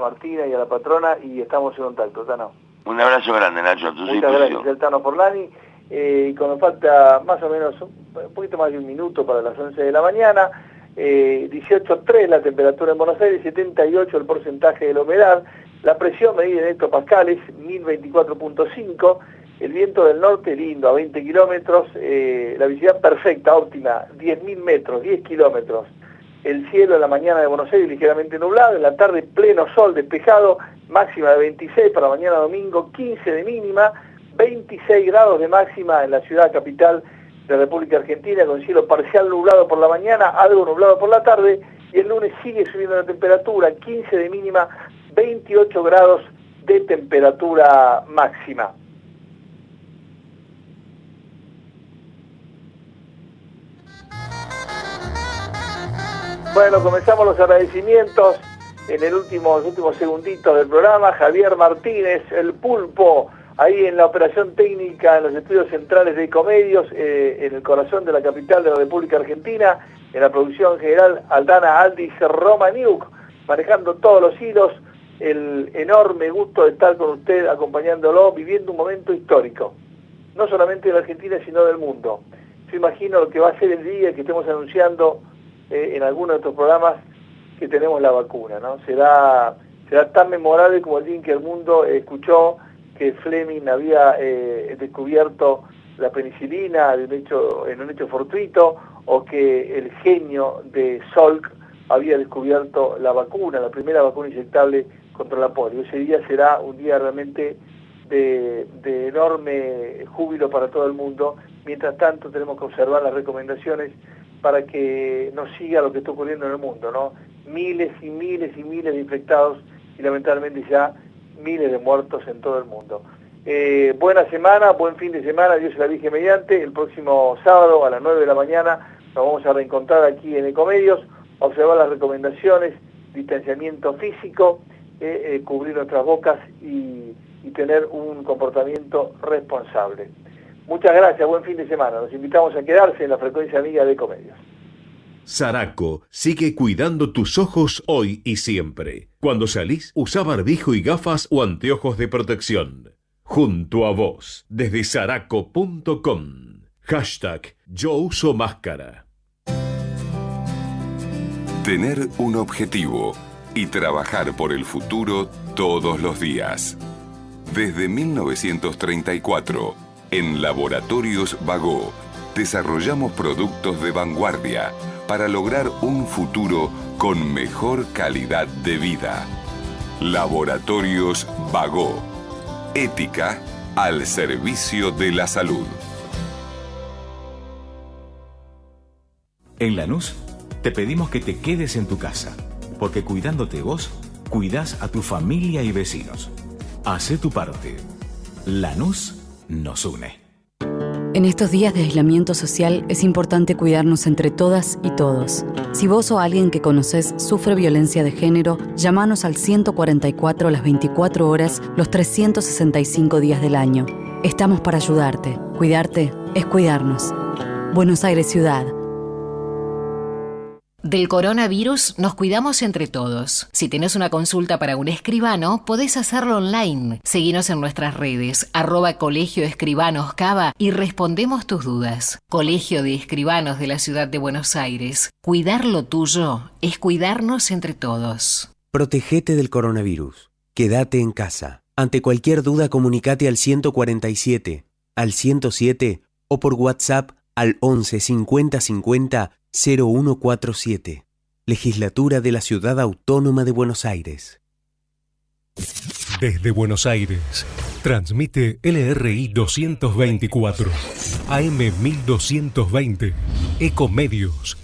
Martina y a la patrona, y estamos en contacto, Tano. Un abrazo grande, Nacho, a tu Muchas situación. gracias, el Tano Forlani. Y cuando falta más o menos un poquito más de un minuto para las 11 de la mañana, 18.3 la temperatura en Buenos Aires, 78 el porcentaje de la humedad, la presión medida en hectopascales, 1024.5, el viento del norte lindo a 20 kilómetros, la visibilidad perfecta, óptima, 10.000 metros, 10 kilómetros, el cielo en la mañana de Buenos Aires ligeramente nublado, en la tarde pleno sol despejado, máxima de 26 para mañana domingo, 15 de mínima, 26 grados de máxima en la ciudad capital de República Argentina, con cielo parcial nublado por la mañana, algo nublado por la tarde, y el lunes sigue subiendo la temperatura, 15 de mínima, 28 grados de temperatura máxima. Bueno, comenzamos los agradecimientos en los últimos segunditos del programa. Javier Martínez, el Pulpo, ahí en la operación técnica en los estudios centrales de Ecomedios, en el corazón de la capital de la República Argentina, en la producción general Aldana Aldis Romaniuk, manejando todos los hilos. El enorme gusto de estar con usted, acompañándolo, viviendo un momento histórico, no solamente de la Argentina, sino del mundo. Yo imagino lo que va a ser el día que estemos anunciando en alguno de estos programas que tenemos la vacuna, ¿no? Será tan memorable como el día en que el mundo escuchó que Fleming había descubierto la penicilina en un hecho fortuito, o que el genio de Salk había descubierto la vacuna, la primera vacuna inyectable contra la polio. Ese día será un día realmente de enorme júbilo para todo el mundo. Mientras tanto tenemos que observar las recomendaciones para que no siga lo que está ocurriendo en el mundo, ¿no? Miles y miles y miles de infectados, y lamentablemente ya miles de muertos en todo el mundo. Buena semana, buen fin de semana, Dios y la Virgen mediante. El próximo sábado a las 9 de la mañana nos vamos a reencontrar aquí en Ecomedios, observar las recomendaciones, distanciamiento físico, cubrir nuestras bocas y tener un comportamiento responsable. Muchas gracias, buen fin de semana. Los invitamos a quedarse en la frecuencia amiga de Ecomedios. Saraco sigue cuidando tus ojos hoy y siempre. Cuando salís, usá barbijo y gafas o anteojos de protección. Junto a vos, desde saraco.com. #Yo uso máscara. Tener un objetivo y trabajar por el futuro todos los días. Desde 1934, en Laboratorios Bagó, desarrollamos productos de vanguardia para lograr un futuro con mejor calidad de vida. Laboratorios Bagó. Ética al servicio de la salud. En Lanús, te pedimos que te quedes en tu casa, porque cuidándote vos, cuidás a tu familia y vecinos. Hacé tu parte. Lanús nos une. En estos días de aislamiento social es importante cuidarnos entre todas y todos. Si vos o alguien que conoces sufre violencia de género, llámanos al 144 las 24 horas, los 365 días del año. Estamos para ayudarte. Cuidarte es cuidarnos. Buenos Aires Ciudad. Del coronavirus nos cuidamos entre todos. Si tenés una consulta para un escribano, podés hacerlo online. Seguinos en nuestras redes, @Colegio Escribanos Cava, y respondemos tus dudas. Colegio de Escribanos de la Ciudad de Buenos Aires. Cuidar lo tuyo es cuidarnos entre todos. Protegete del coronavirus. Quédate en casa. Ante cualquier duda, comunicate al 147, al 107 o por WhatsApp al 11 50 50 0147. Legislatura de la Ciudad Autónoma de Buenos Aires. Desde Buenos Aires, transmite LRI 224, AM 1220, Ecomedios,